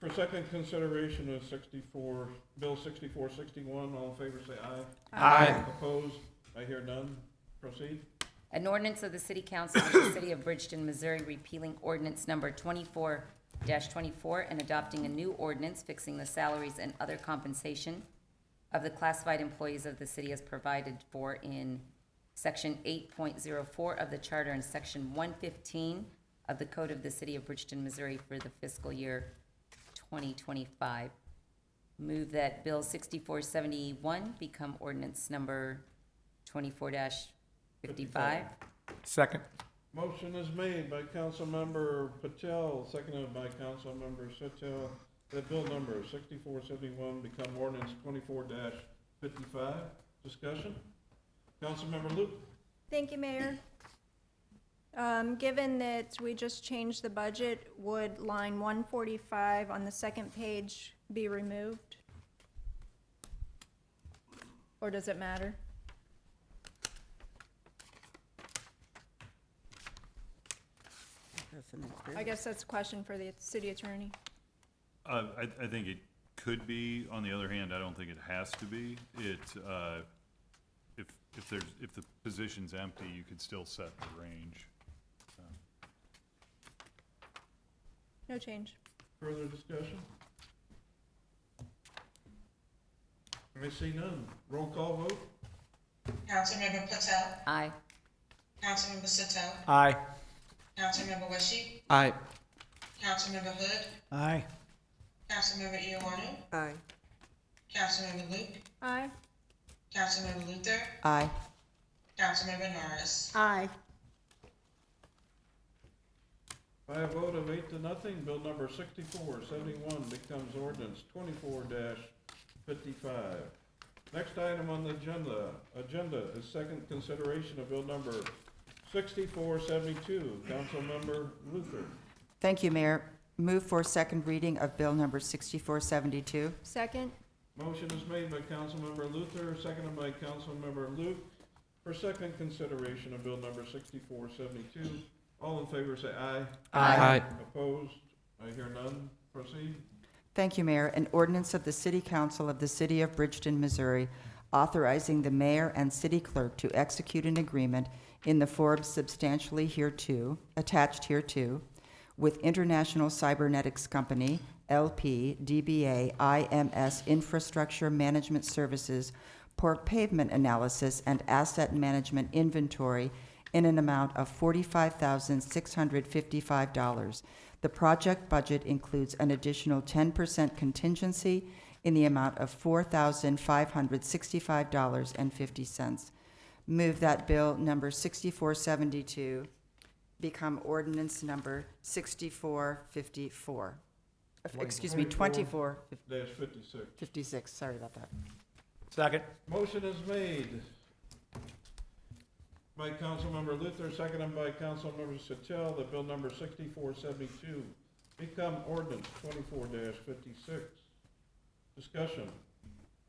For second consideration of Bill 6461, all in favor say aye. Aye. Opposed? I hear none. Proceed. An ordinance of the City Council of the City of Bridgeton, Missouri, repealing ordinance number 24-24 and adopting a new ordinance fixing the salaries and other compensation of the classified employees of the city as provided for in Section 8.04 of the Charter and Section 115 of the Code of the City of Bridgeton, Missouri for the fiscal year 2025. Move that Bill 6471 become ordinance number 24-55. Second. Motion is made by Councilmember Patel, seconded by Councilmember Suttel, that bill number 6471 become ordinance 24-55. Discussion? Councilmember Luke? Thank you, Mayor. Given that we just changed the budget, would line 145 on the second page be removed? Or does it matter? I guess that's a question for the city attorney. I think it could be. On the other hand, I don't think it has to be. If the position's empty, you could still set the range. No change. Further discussion? I see none. Roll call vote? Councilmember Patel, Aye. Councilmember Suttel, Aye. Councilmember Wishy, Aye. Councilmember Hood, Aye. Councilmember Iwanu, Aye. Councilmember Luke, Aye. Councilmember Luther, Aye. Councilmember Norris. Aye. By a vote of 8 to nothing, bill number 6471 becomes ordinance 24-55. Next item on the agenda is second consideration of bill number 6472. Councilmember Luther. Thank you, Mayor. Move for second reading of bill number 6472. Second. Motion is made by Councilmember Luther, seconded by Councilmember Luke, for second consideration of bill number 6472. All in favor say aye. Aye. Opposed? I hear none. Proceed. Thank you, Mayor. An ordinance of the City Council of the City of Bridgeton, Missouri, authorizing the mayor and city clerk to execute an agreement in the form substantially attached hereto, with International Cybernetics Company, LP, DBA, IMS Infrastructure Management Services for pavement analysis and asset management inventory in an amount of $45,655. The project budget includes an additional 10% contingency in the amount of $4,565.50. move that bill number 6472 become ordinance number 6454. Excuse me, 54-56. 56, sorry about that. Second. Motion is made by Councilmember Luther, seconded by Councilmember Sattel, that bill number 6472 become ordinance 24-56. Discussion.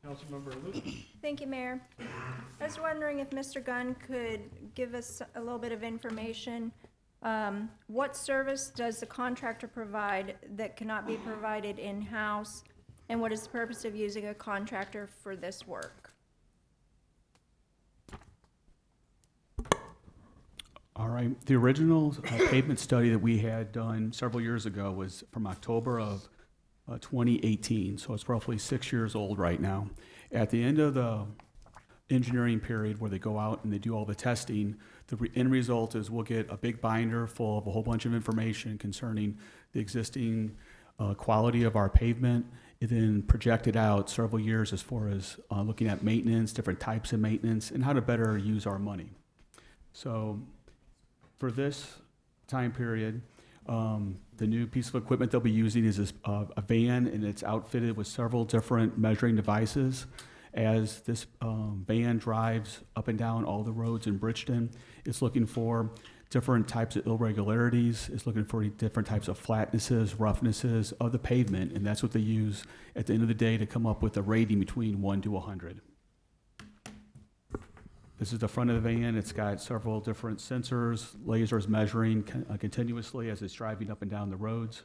Councilmember Luther. Thank you, Mayor. I was wondering if Mr. Gunn could give us a little bit of information. What service does the contractor provide that cannot be provided in-house? And what is the purpose of using a contractor for this work? All right, the original pavement study that we had done several years ago was from October of 2018, so it's roughly 6 years old right now. At the end of the engineering period where they go out and they do all the testing, the end result is we'll get a big binder full of a whole bunch of information concerning the existing quality of our pavement, and then project it out several years as far as looking at maintenance, different types of maintenance, and how to better use our money. So for this time period, the new piece of equipment they'll be using is a van, and it's outfitted with several different measuring devices. As this van drives up and down all the roads in Bridgeton, it's looking for different types of irregularities, it's looking for different types of flatnesses, roughnesses of the pavement, and that's what they use at the end of the day to come up with a rating between 1 to 100. This is the front of the van. It's got several different sensors, lasers measuring continuously as it's driving up and down the roads.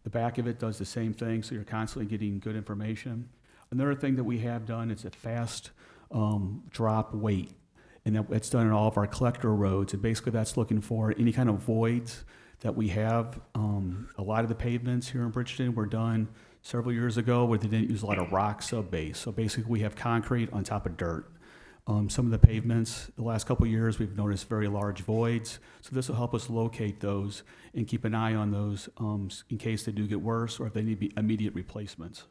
The back of it does the same thing, so you're constantly getting good information. Another thing that we have done is a fast drop weight, and it's done in all of our collector roads, and basically that's looking for any kind of voids that we have. A lot of the pavements here in Bridgeton were done several years ago where they didn't use a lot of rock sub-base, so basically we have concrete on top of dirt. Some of the pavements, the last couple of years, we've noticed very large voids. So this will help us locate those and keep an eye on those in case they do get worse or if they need immediate replacements.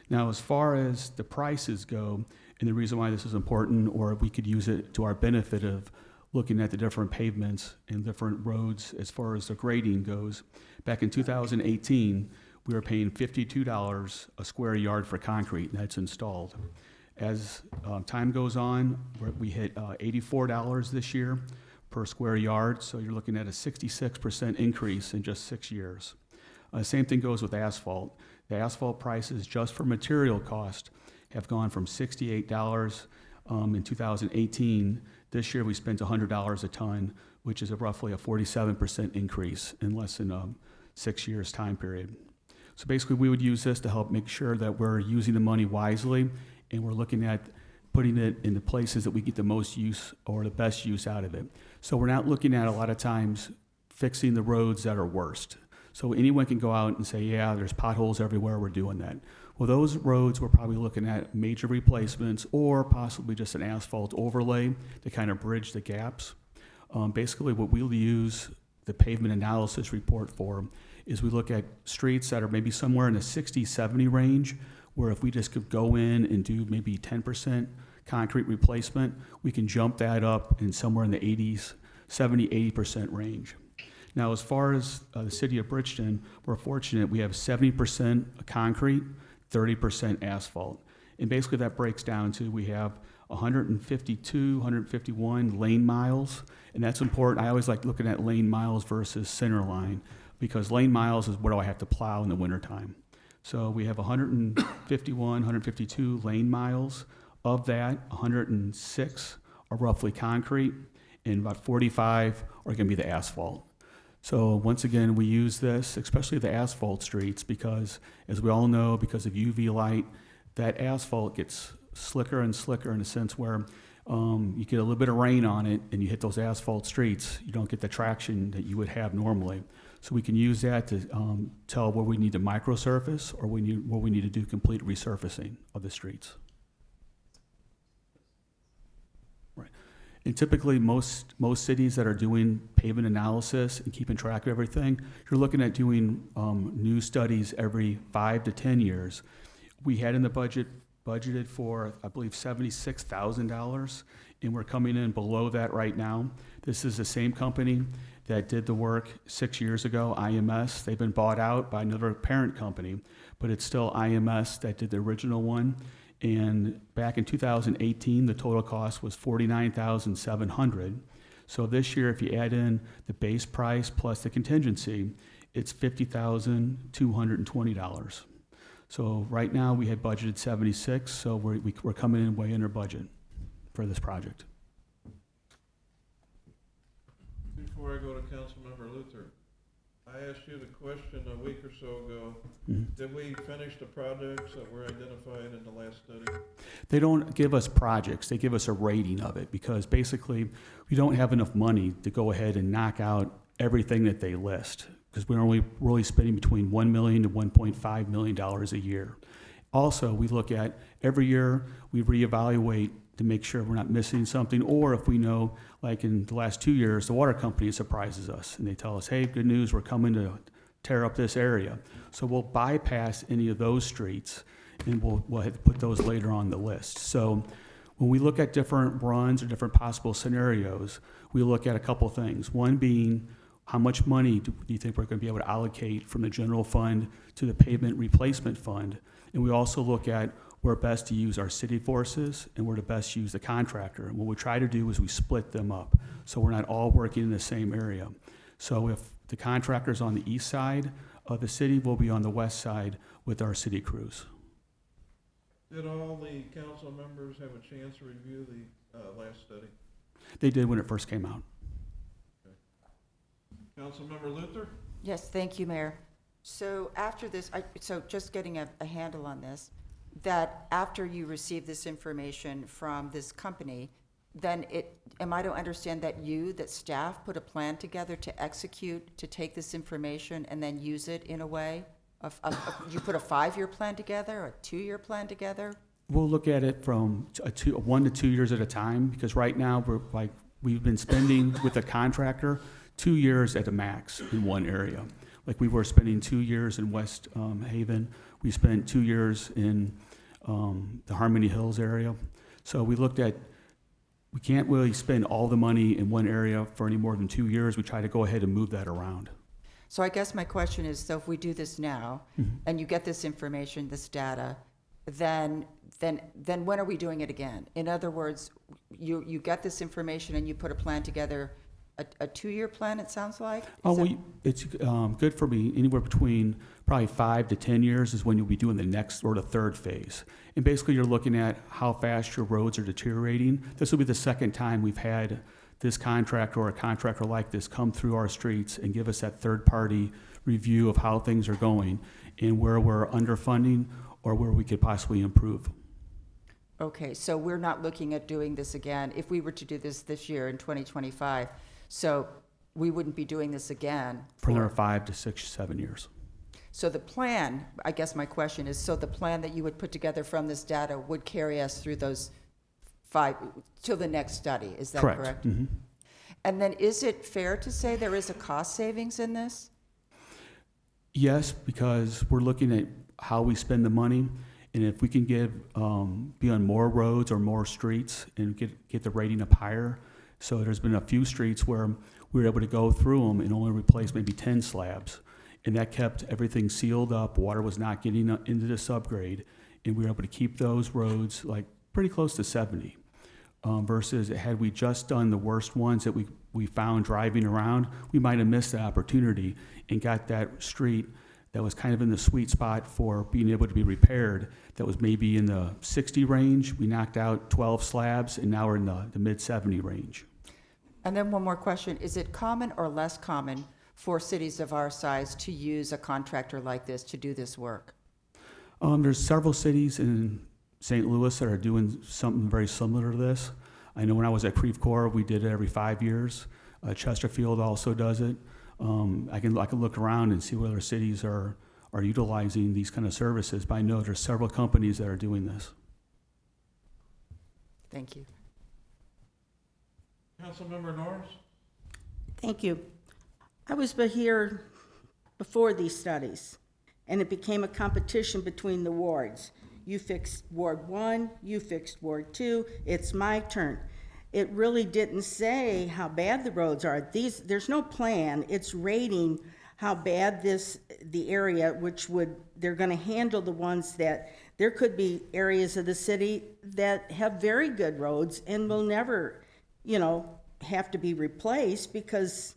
Now, as far as the prices go, and the reason why this is important, or we could use it to our benefit of looking at the different pavements and different roads as far as the grading goes, back in 2018, we were paying $52 a square yard for concrete, and that's installed. As time goes on, we hit $84 this year per square yard, so you're looking at a 66% increase in just 6 years. Same thing goes with asphalt. The asphalt prices just for material cost have gone from $68 in 2018. This year we spent $100 a ton, which is roughly a 47% increase in less than 6 years time period. So basically, we would use this to help make sure that we're using the money wisely, and we're looking at putting it in the places that we get the most use or the best use out of it. So we're not looking at a lot of times fixing the roads that are worst. So anyone can go out and say, yeah, there's potholes everywhere, we're doing that. Well, those roads, we're probably looking at major replacements or possibly just an asphalt overlay to kind of bridge the gaps. Basically, what we'll use the pavement analysis report for is we look at streets that are maybe somewhere in the 60, 70 range, where if we just could go in and do maybe 10% concrete replacement, we can jump that up in somewhere in the 80s, 70, 80% range. Now, as far as the city of Bridgeton, we're fortunate we have 70% concrete, 30% asphalt. And basically that breaks down to we have 152, 151 lane miles, and that's important. I always like looking at lane miles versus center line, because lane miles is what do I have to plow in the wintertime. So we have 151, 152 lane miles. Of that, 106 are roughly concrete, and about 45 are going to be the asphalt. So once again, we use this, especially the asphalt streets, because as we all know, because of UV light, that asphalt gets slicker and slicker in a sense where you get a little bit of rain on it and you hit those asphalt streets, you don't get the traction that you would have normally. So we can use that to tell where we need to microsurface or where we need to do complete resurfacing of the streets. Right. And typically most cities that are doing pavement analysis and keeping track of everything, you're looking at doing new studies every 5 to 10 years. we had in the budgeted for, I believe, $76,000, and we're coming in below that right now. This is the same company that did the work 6 years ago, IMS. They've been bought out by another parent company, but it's still IMS that did the original one. And back in 2018, the total cost was $49,700. So this year, if you add in the base price plus the contingency, it's $50,220. So right now, we had budgeted 76, so we're coming in way under budget for this project. Before I go to Councilmember Luther, I asked you the question a week or so ago. Mhm. Did we finish the projects that were identified in the last study? They don't give us projects, they give us a rating of it, because basically, we don't have enough money to go ahead and knock out everything that they list, because we're only really spending between $1 million to $1.5 million a year. Also, we look at, every year, we reevaluate to make sure we're not missing something, or if we know, like in the last 2 years, the water company surprises us, and they tell us, hey, good news, we're coming to tear up this area. So we'll bypass any of those streets, and we'll have to put those later on the list. So when we look at different runs or different possible scenarios, we look at a couple things. One being, how much money do you think we're going to be able to allocate from the general fund to the pavement replacement fund? And we also look at where best to use our city forces and where to best use the contractor. And what we try to do is we split them up, so we're not all working in the same area. So if the contractor's on the east side of the city, we'll be on the west side with our city crews. Did all the council members have a chance to review the last study? They did when it first came out. Councilmember Luther? Yes, thank you, Mayor. So after this, so just getting a handle on this, that after you receive this information from this company, then am I to understand that staff put a plan together to execute, to take this information and then use it in a way? You put a 5-year plan together, a 2-year plan together? We'll look at it from 1 to 2 years at a time, because right now, we've been spending with a contractor 2 years at the max in one area. Like we were spending 2 years in West Haven. We spent 2 years in the Harmony Hills area. So we looked at, we can't really spend all the money in one area for any more than 2 years. We try to go ahead and move that around. So I guess my question is, so if we do this now, and you get this information, this data, then when are we doing it again? In other words, you get this information and you put a plan together, a 2-year plan, it sounds like? It's good for me. Anywhere between probably 5 to 10 years is when you'll be doing the next or the third phase. And basically, you're looking at how fast your roads are deteriorating. This will be the second time we've had this contractor or a contractor like this come through our streets and give us that third-party review of how things are going and where we're underfunding or where we could possibly improve. Okay, so we're not looking at doing this again. If we were to do this year in 2025, so we wouldn't be doing this again. For another 5 to 6, 7 years. So the plan, I guess my question is, so the plan that you would put together from this data would carry us through those 5, till the next study, is that correct? Correct. Mm-hmm. And then is it fair to say there is a cost savings in this? Yes, because we're looking at how we spend the money, and if we can be on more roads or more streets and get the rating up higher. So there's been a few streets where we were able to go through them and only replace maybe 10 slabs. And that kept everything sealed up. Water was not getting into the subgrade. And we were able to keep those roads like pretty close to 70. Versus had we just done the worst ones that we found driving around, we might have missed the opportunity and got that street that was kind of in the sweet spot for being able to be repaired, that was maybe in the 60 range. We knocked out 12 slabs, and now we're in the mid-70 range. And then one more question. Is it common or less common for cities of our size to use a contractor like this to do this work? There's several cities in St. Louis that are doing something very similar to this. I know when I was at Creve Coeur, we did it every 5 years. Chesterfield also does it. I can look around and see what other cities are utilizing these kind of services, but I know there's several companies that are doing this. Thank you. Councilmember Norris? Thank you. I was here before these studies, and it became a competition between the wards. you fixed Ward 1, you fixed Ward 2, it's my turn. It really didn't say how bad the roads are. There's no plan, it's rating how bad the area, they're gonna handle the ones that, there could be areas of the city that have very good roads and will never, have to be replaced because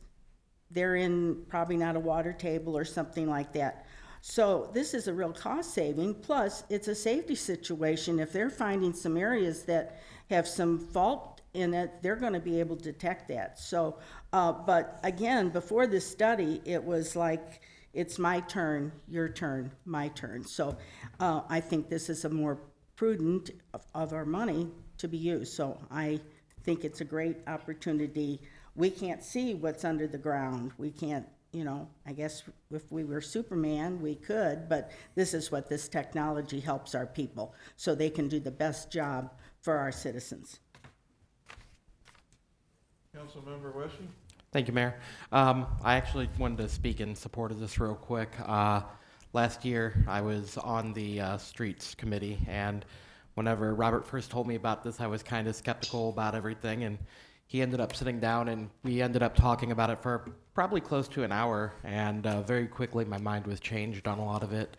they're in probably not a water table or something like that. So this is a real cost saving, plus it's a safety situation. If they're finding some areas that have some fault in it, they're gonna be able to detect that. So, but again, before this study, it was like, it's my turn, your turn, my turn. So I think this is a more prudent of our money to be used. So I think it's a great opportunity. We can't see what's under the ground. We can't, I guess if we were Superman, we could, but this is what this technology helps our people so they can do the best job for our citizens. Councilmember Weshy? Thank you, Mayor. I actually wanted to speak in support of this real quick. Last year, I was on the Streets Committee, and whenever Robert first told me about this, I was kind of skeptical about everything, and he ended up sitting down, and we ended up talking about it for probably close to an hour, and very quickly my mind was changed on a lot of it.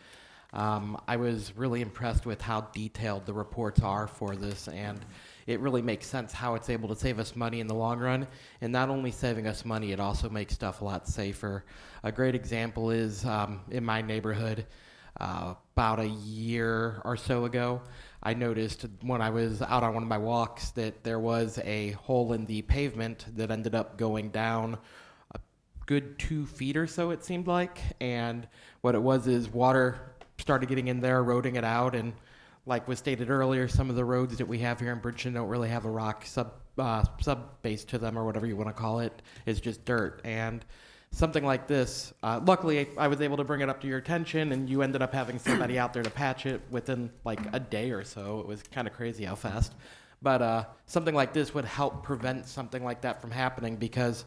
I was really impressed with how detailed the reports are for this, and it really makes sense how it's able to save us money in the long run. And not only saving us money, it also makes stuff a lot safer. A great example is in my neighborhood, about a year or so ago, I noticed when I was out on one of my walks that there was a hole in the pavement that ended up going down a good 2 feet or so, it seemed like. And what it was is water started getting in there, eroding it out, and like was stated earlier, some of the roads that we have here in Bridgeton don't really have a rock sub base to them, or whatever you want to call it. It's just dirt. And something like this, luckily I was able to bring it up to your attention, and you ended up having somebody out there to patch it within like a day or so. It was kind of crazy how fast. But something like this would help prevent something like that from happening, because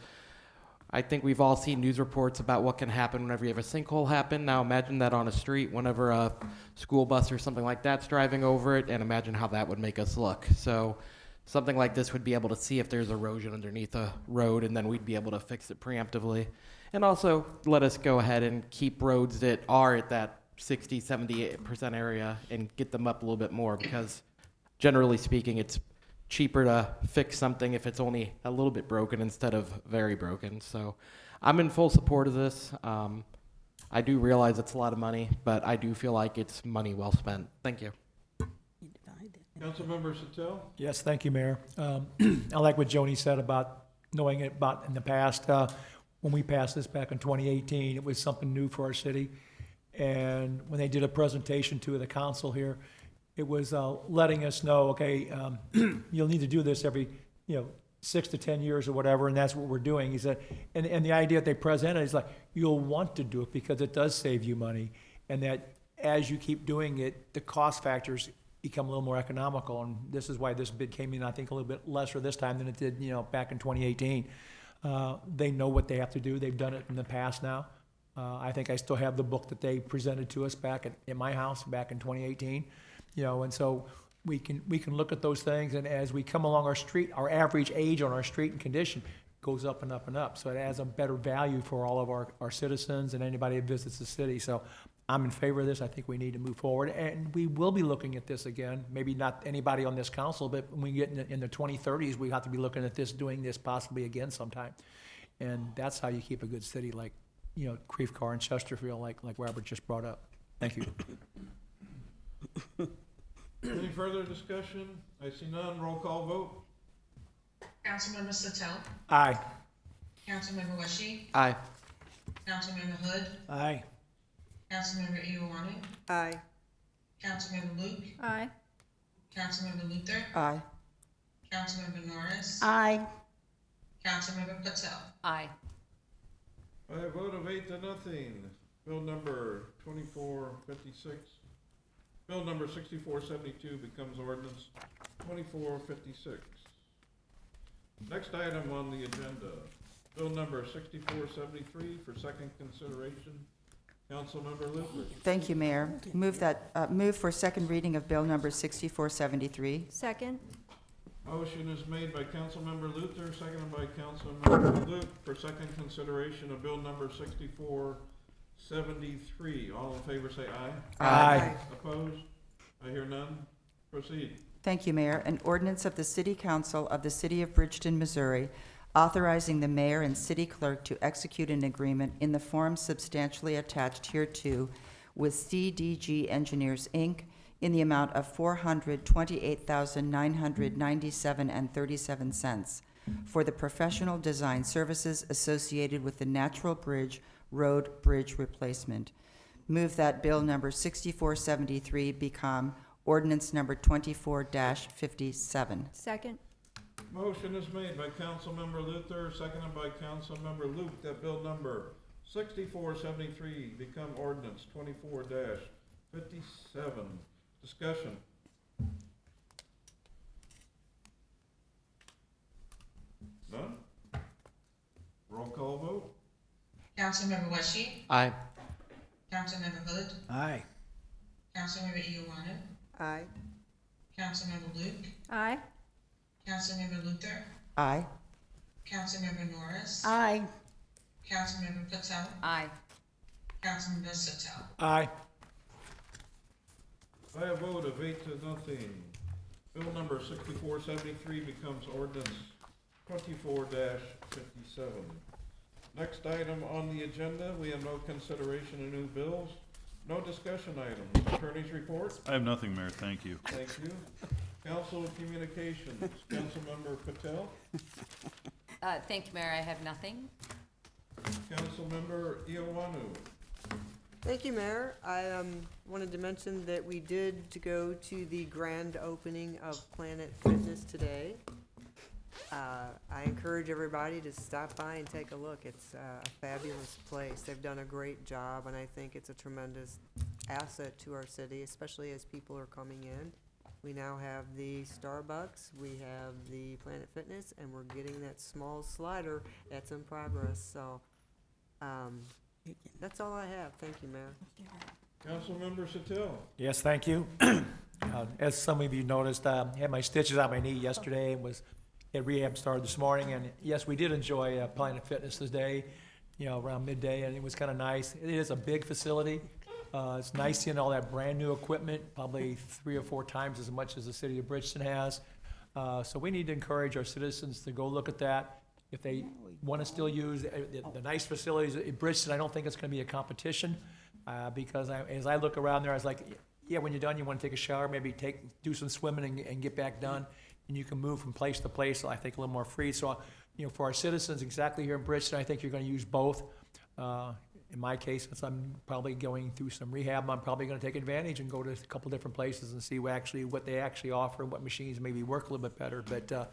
I think we've all seen news reports about what can happen whenever you have a sinkhole happen. Now imagine that on a street whenever a school bus or something like that's driving over it, and imagine how that would make us look. So something like this would be able to see if there's erosion underneath a road, and then we'd be able to fix it preemptively. And also let us go ahead and keep roads that are at that 60, 70% area and get them up a little bit more, because generally speaking, it's cheaper to fix something if it's only a little bit broken instead of very broken. So I'm in full support of this. I do realize it's a lot of money, but I do feel like it's money well spent. Thank you. Councilmember Satel? Yes, thank you, Mayor. I like what Joni said about knowing it about in the past. When we passed this back in 2018, it was something new for our city. And when they did a presentation to the council here, it was letting us know, okay, you'll need to do this every, 6 to 10 years or whatever, and that's what we're doing. He said, and the idea that they presented is like, you'll want to do it because it does save you money, and that as you keep doing it, the cost factors become a little more economical, and this is why this bid came in, I think, a little bit lesser this time than it did, back in 2018. They know what they have to do. They've done it in the past now. I think I still have the book that they presented to us back in my house back in 2018. And so we can look at those things, and as we come along our street, our average age on our street and condition goes up and up and up. So it adds a better value for all of our citizens and anybody that visits the city. So I'm in favor of this. I think we need to move forward, and we will be looking at this again. Maybe not anybody on this council, but when we get in the 2030s, we have to be looking at this, doing this possibly again sometime. And that's how you keep a good city like, Creve Coeur and Chesterfield, like Robert just brought up. Thank you. Any further discussion? I see none. Roll call vote. Councilmember Satel. Aye. Councilmember Weshy. Aye. Councilmember Hood. Aye. Councilmember Iowani. Aye. Councilmember Luke. Aye. Councilmember Luther. Aye. Councilmember Norris. Aye. Councilmember Patel. Aye. By a vote of 8 to nothing, bill number 2456, bill number 6472 becomes ordinance 2456. Next item on the agenda, bill number 6473 for second consideration. Councilmember Luther. Thank you, Mayor. Move for second reading of Bill number 6473. Second? Motion is made by Councilmember Luther, seconded by Councilmember Luke for second consideration of bill number 6473. All in favor say aye. Aye. Opposed? I hear none. Proceed. Thank you, Mayor. An ordinance of the City Council of the City of Bridgeton, Missouri, authorizing the mayor and city clerk to execute an agreement in the form substantially attached hereto with CDG Engineers, Inc., in the amount of $428,997.37 for the professional design services associated with the Natural Bridge Road Bridge replacement. Move that bill number 6473 become ordinance number 24-57. Second? Motion is made by Councilmember Luther, seconded by Councilmember Luke, that bill number 6473 become ordinance 24-57. Discussion. None? Roll call vote? Councilmember Wesche, Aye. Councilmember Hood, Aye. Councilmember Iowano, Aye. Councilmember Luke, Aye. Councilmember Luther, Aye. Councilmember Norris, Aye. Councilmember Patel, Aye. Councilmember Sotel. Aye. By a vote of 8-0, bill number 6473 becomes ordinance 24-57. Next item on the agenda, we have no consideration of new bills, no discussion items. Attorney's report? I have nothing, Mayor, thank you. Thank you. Council Communications, Councilmember Patel, Thank you, Mayor. I have nothing. Councilmember Iowanu. Thank you, Mayor. I wanted to mention that we did go to the grand opening of Planet Fitness today. I encourage everybody to stop by and take a look. It's a fabulous place. They've done a great job, and I think it's a tremendous asset to our city, especially as people are coming in. We now have the Starbucks, we have the Planet Fitness, and we're getting that small slider that's in progress. So that's all I have. Thank you, Mayor. Councilmember Satil. Yes, thank you. As some of you noticed, I had my stitches on my knee yesterday and had rehab started this morning. And yes, we did enjoy Planet Fitness today, around midday, and it was kind of nice. It is a big facility. It's nice seeing all that brand-new equipment, probably 3 or 4 times as much as the city of Bridgeton has. So we need to encourage our citizens to go look at that. If they want to still use the nice facilities in Bridgeton, I don't think it's going to be a competition because as I look around there, I was like, yeah, when you're done, you want to take a shower, maybe do some swimming and get back done, and you can move from place to place, I think, a little more free. So, for our citizens exactly here in Bridgeton, I think you're going to use both. In my case, since I'm probably going through some rehab, I'm probably going to take advantage and go to a couple different places and see what they actually offer and what machines maybe work a little bit better. But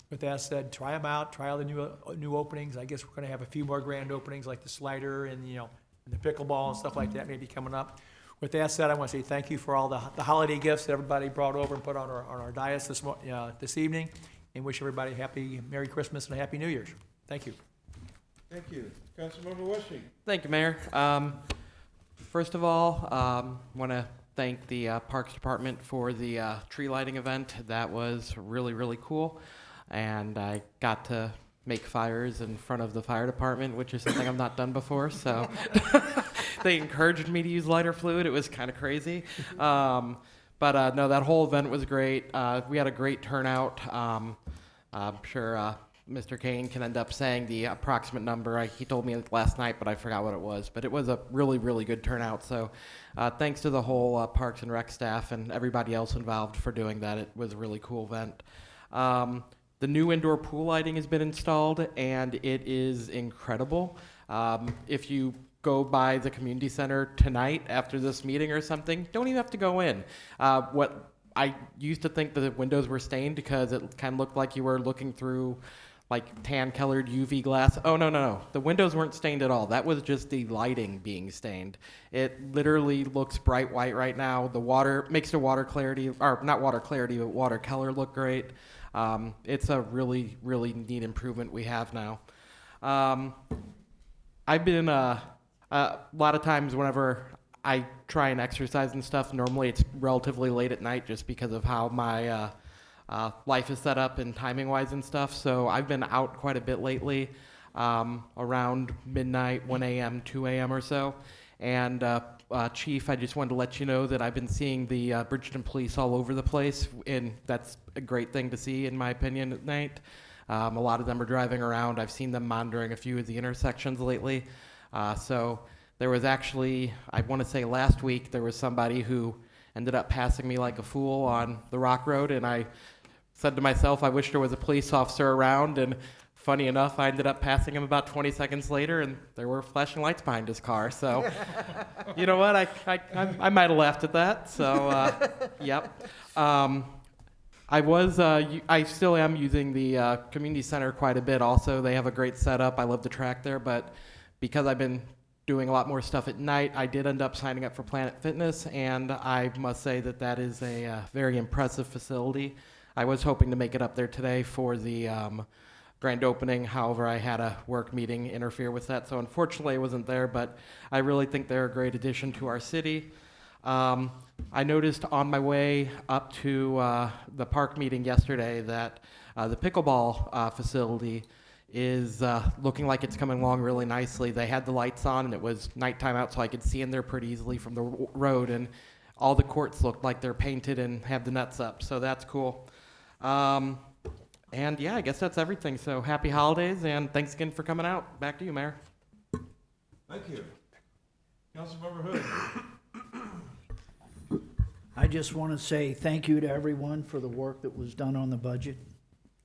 with that said, try them out, try all the new openings. I guess we're going to have a few more grand openings like the slider and and the pickleball and stuff like that maybe coming up. With that said, I want to say thank you for all the holiday gifts that everybody brought over and put on our dais this evening, and wish everybody happy Merry Christmas and a Happy New Year's. Thank you. Thank you. Councilmember Wesche. Thank you, Mayor. First of all, want to thank the Parks Department for the tree lighting event. That was really, really cool. And I got to make fires in front of the fire department, which is something I've not done before. So they encouraged me to use lighter fluid. It was kind of crazy. No, that whole event was great. We had a great turnout. I'm sure Mr. Kane can end up saying the approximate number. He told me last night, but I forgot what it was. But it was a really, really good turnout. So thanks to the whole Parks and Rec staff and everybody else involved for doing that. It was a really cool event. The new indoor pool lighting has been installed, and it is incredible. If you go by the community center tonight after this meeting or something, don't even have to go in. What I used to think that the windows were stained because it kind of looked like you were looking through like tan-colored UV glass. Oh, no. The windows weren't stained at all. That was just the lighting being stained. It literally looks bright white right now. The water makes the water clarity, or not water clarity, but water color look great. It's a really, really neat improvement we have now. I've been A lot of times whenever I try and exercise and stuff, normally it's relatively late at night just because of how my life is set up and timing wise and stuff. So I've been out quite a bit lately, around midnight, 1 a.m., 2 a.m. or so. And Chief, I just wanted to let you know that I've been seeing the Bridgeton police all over the place, and that's a great thing to see, in my opinion, at night. A lot of them are driving around. I've seen them monitoring a few of the intersections lately. So there was actually, I want to say last week, there was somebody who ended up passing me like a fool on the Rock Road, and I said to myself, I wish there was a police officer around, and funny enough, I ended up passing him about 20 seconds later, and there were flashing lights behind his car. So, you know what? I might have laughed at that. So, yep. I still am using the community center quite a bit. Also, they have a great setup. I love the track there, but because I've been doing a lot more stuff at night, I did end up signing up for Planet Fitness, and I must say that that is a very impressive facility. I was hoping to make it up there today for the grand opening. However, I had a work meeting interfere with that, so unfortunately I wasn't there, but I really think they're a great addition to our city. I noticed on my way up to the park meeting yesterday that the pickleball facility is looking like it's coming along really nicely. They had the lights on, and it was nighttime out, so I could see in there pretty easily from the road, and all the courts looked like they're painted and have the nets up, so that's cool. And yeah, I guess that's everything. So happy holidays, and thanks again for coming out. Back to you, Mayor. Thank you. Councilmember Hood. I just want to say thank you to everyone for the work that was done on the budget.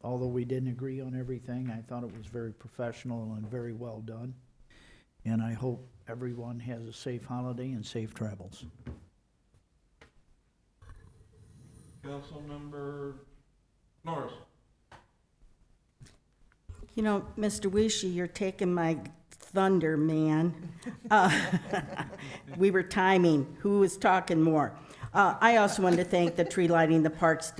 Although we didn't agree on everything, I thought it was very professional and very well done. And I hope everyone has a safe holiday and safe travels. Councilmember Norris. You know, Mr. Wishy, you're taking my thunder, man. We were timing who was talking more. I also wanted to thank the tree lighting, the Parks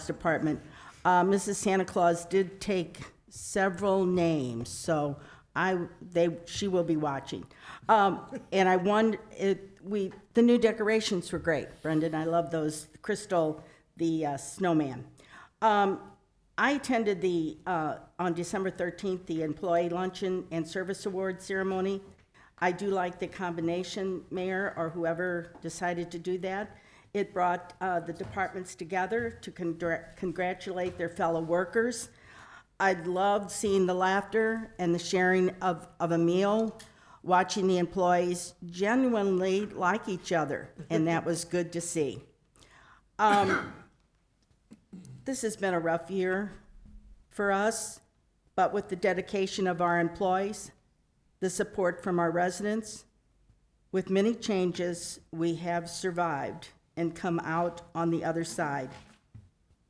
Department. Mrs. Santa Claus did take several names, so she will be watching. And I wonder, the new decorations were great, Brendan. I love those crystal, the snowman. I attended on December 13th, the Employee Luncheon and Service Award ceremony. I do like the combination, Mayor, or whoever decided to do that. It brought the departments together to congratulate their fellow workers. I loved seeing the laughter and the sharing of a meal, watching the employees genuinely like each other, and that was good to see. This has been a rough year for us, but with the dedication of our employees, the support from our residents, with many changes, we have survived and come out on the other side.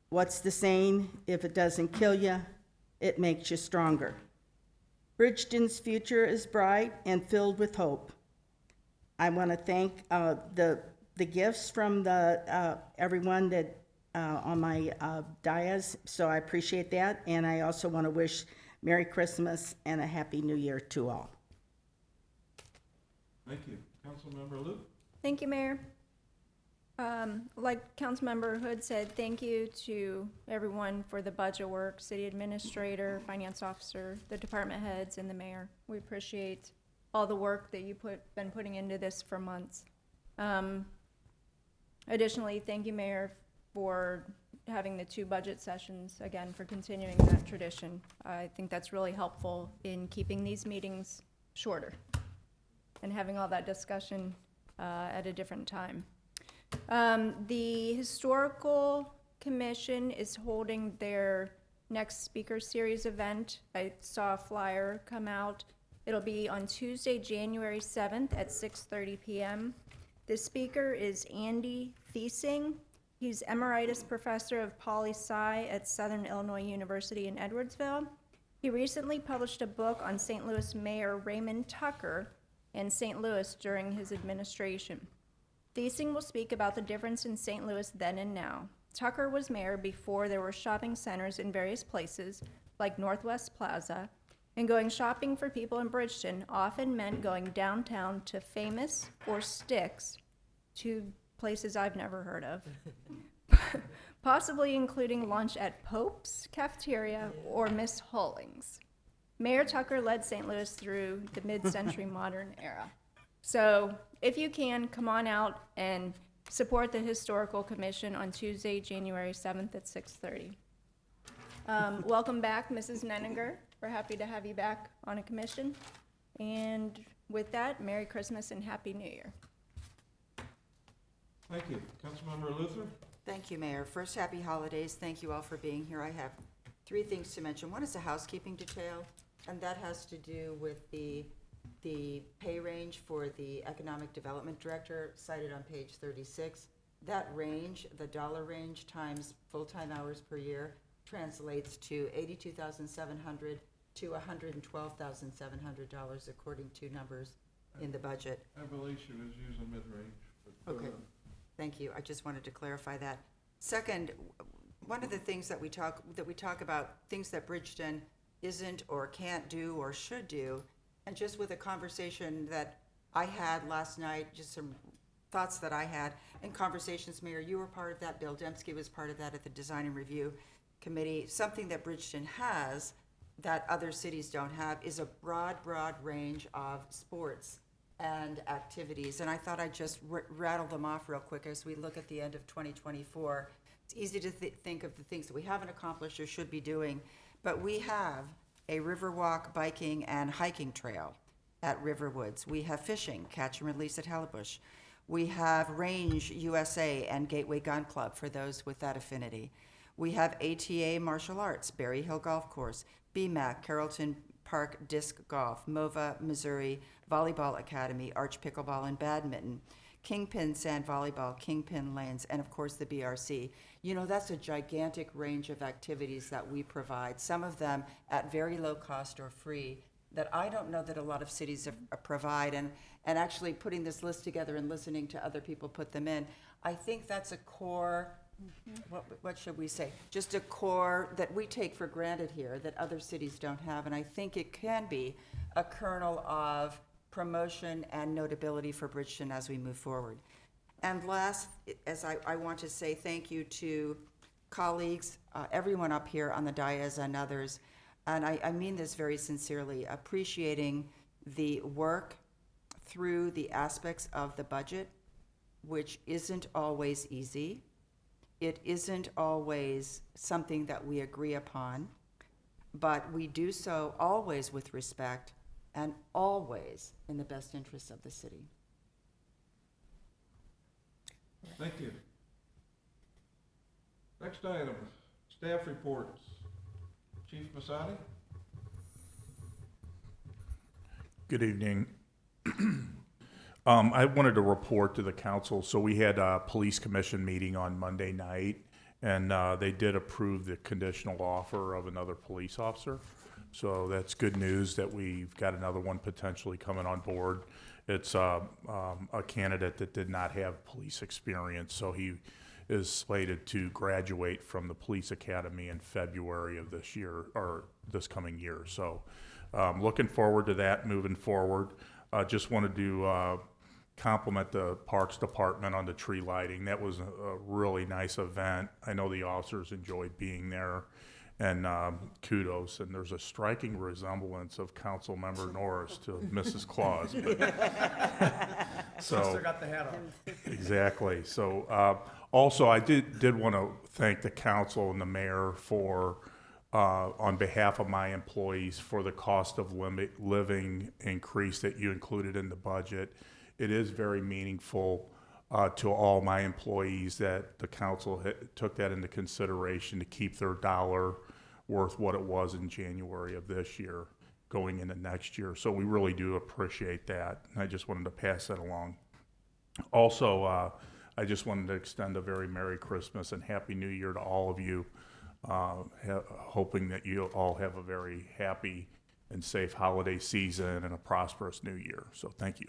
What's the saying? If it doesn't kill you, it makes you stronger. Bridgeton's future is bright and filled with hope. I want to thank the gifts from everyone that on my dais, so I appreciate that. And I also want to wish Merry Christmas and a Happy New Year to all. Thank you. Councilmember Luke. Thank you, Mayor. Like Councilmember Hood said, thank you to everyone for the budget work, city administrator, finance officer, the department heads, and the mayor. We appreciate all the work that you've been putting into this for months. Additionally, thank you, Mayor, for having the 2 budget sessions, again, for continuing that tradition. I think that's really helpful in keeping these meetings shorter and having all that discussion at a different time. The Historical Commission is holding their next speaker series event. I saw a flyer come out. It'll be on Tuesday, January 7th at 6:30 p.m. The speaker is Andy Thiesing. He's Emeritus Professor of Poli-Sci at Southern Illinois University in Edwardsville. He recently published a book on St. Louis Mayor Raymond Tucker and St. Louis during his administration. Thiesing will speak about the difference in St. Louis then and now. Tucker was mayor before there were shopping centers in various places, like Northwest Plaza, And going shopping for people in Bridgeton often meant going downtown to Famous or Sticks, two places I've never heard of. Possibly including lunch at Pope's Cafeteria or Miss Hollings. Mayor Tucker led St. Louis through the mid-century modern era. So if you can, come on out and support the Historical Commission on Tuesday, January 7th at 6:30. Welcome back, Mrs. Nenninger. We're happy to have you back on a commission. And with that, Merry Christmas and Happy New Year. Thank you. Councilmember Luther? Thank you, Mayor. First, happy holidays. Thank you all for being here. I have 3 things to mention. One is a housekeeping detail, and that has to do with the pay range for the Economic Development Director cited on page 36. That range, the dollar range times full-time hours per year, translates to $82,700 to $112,700 according to numbers in the budget. I believe she was using mid-range. but go Okay. ahead. Thank you. I just wanted to clarify that. Second, one of the things that we talk about, things that Bridgeton isn't or can't do or should do, and just with a conversation that I had last night, just some thoughts that I had, and conversations, Mayor, you were part of that, Bill Dembski was part of that at the Design and Review Committee. Something that Bridgeton has that other cities don't have is a broad range of sports and activities. And I thought I'd just rattle them off real quick as we look at the end of 2024. It's easy to think of the things that we haven't accomplished or should be doing, but we have a Riverwalk biking and hiking trail at Riverwoods. We have fishing, catch and release at Hellebush. We have Range USA and Gateway Gun Club for those with that affinity. We have ATA Martial Arts, Berry Hill Golf Course, BMAC, Carrollton Park Disc Golf, MOVA, Missouri Volleyball Academy, Arch Pickleball and Badminton, Kingpin Sand Volleyball, Kingpin Lanes, and of course the BRC. You know, that's a gigantic range of activities that we provide, some of them at very low cost or free, that I don't know that a lot of cities provide. And actually putting this list together and listening to other people put them in, I think that's a core, what should we say? Just a core that we take for granted here that other cities don't have. And I think it can be a kernel of promotion and notability for Bridgeton as we move forward. And last, as I want to say thank you to colleagues, everyone up here on the dais and others, and I mean this very sincerely, appreciating the work through the aspects of the budget, which isn't always easy. It isn't always something that we agree upon, but we do so always with respect and always in the best interests of the city. Thank you. Next item, staff reports. Chief Masadi? Good evening. I wanted to report to the council. So we had a police commission meeting on Monday night, and they did approve the conditional offer of another police officer. So that's good news that we've got another one potentially coming on board. It's a candidate that did not have police experience, so he is slated to graduate from the police academy in February of this year, or this coming year. So looking forward to that moving forward. Just wanted to compliment the Parks Department on the tree lighting. That was a really nice event. I know the officers enjoyed being there, and kudos. And there's a striking resemblance of Councilmember Norris to Mrs. Claus. So Sister got the hat on. Exactly. So also, I did want to thank the council and the mayor for, on behalf of my employees, for the cost of living increase that you included in the budget. It is very meaningful to all my employees that the council took that into consideration to keep their dollar worth what it was in January of this year going into next year. So we really do appreciate that. And I just wanted to pass that along. Also, I just wanted to extend a very Merry Christmas and Happy New Year to all of you, hoping that you all have a very happy and safe holiday season and a prosperous new year. So thank you.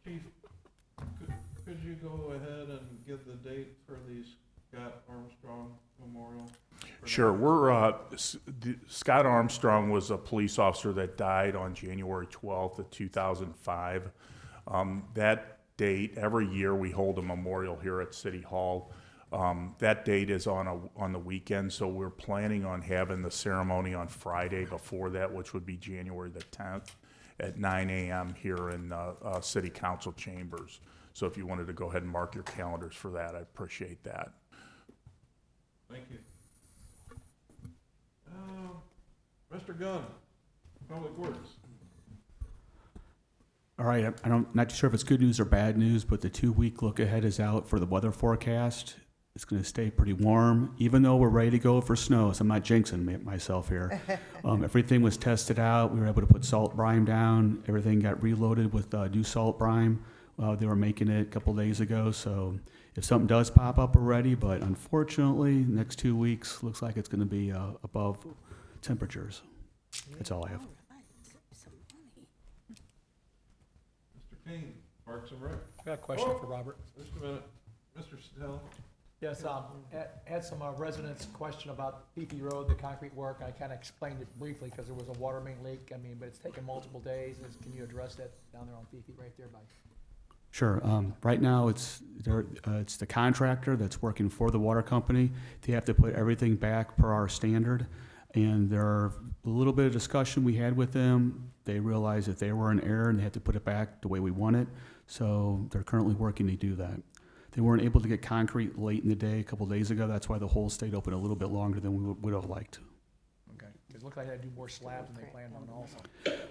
Chief, could you go ahead and give the date for these Scott Armstrong Memorial? Sure, we're, Scott Armstrong was a police officer that died on January 12th of 2005. That date, every year we hold a memorial here at City Hall. That date is on the weekend, so we're planning on having the ceremony on Friday before that, which would be January the 10th at 9 a.m. here in City Council chambers. So if you wanted to go ahead and mark your calendars for that, I'd appreciate that. Thank you. Mr. Gunn, Public Works. All right, I'm not sure if it's good news or bad news, but the 2-week look ahead is out for the weather forecast. It's going to stay pretty warm, even though we're ready to go for snow. So I'm not jinxing myself here. Everything was tested out. We were able to put salt brine down. Everything got reloaded with new salt brine. They were making it a couple days ago. So if something does pop up, we're ready. But unfortunately, the next 2 weeks looks like it's going to be above temperatures. That's all I have. Mr. King, Parks and Rec. I got a question for Robert. Just a minute. Mr. Stell. Yes, had some residents question about Fifi Road, the concrete work. I kind of explained it briefly because there was a water main leak. I mean, but it's taken multiple days. Can you address that down there on Fifi right there by? Sure. Right now, it's the contractor that's working for the water company. They have to put everything back per our standard. And there are a little bit of discussion we had with them. They realized that they were in error and they had to put it back the way we want it. So they're currently working to do that. They weren't able to get concrete late in the day, a couple days ago. That's why the hole stayed open a little bit longer than we would have liked. Okay. It looked like they had to do more slabs than they planned on also.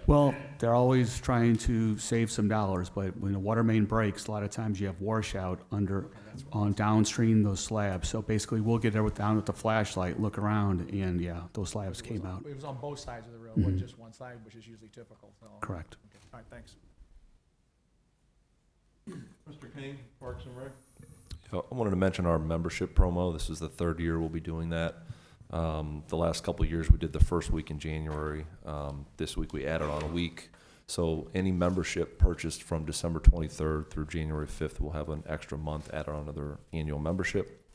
Well, they're always trying to save some dollars, but when a water main breaks, a lot of times you have washout on downstream those slabs. So basically, we'll get down with the flashlight, look around, and yeah, those slabs came out. It was on both sides of the road, wasn't just one side, which is usually typical. So. Correct. Okay. All right, thanks. Mr. King, Parks and Rec. I wanted to mention our membership promo. This is the 3rd year we'll be doing that. The last couple of years we did the first week in January. This week we added on a week. So any membership purchased from December 23rd through January 5th will have an extra month added on to their annual membership.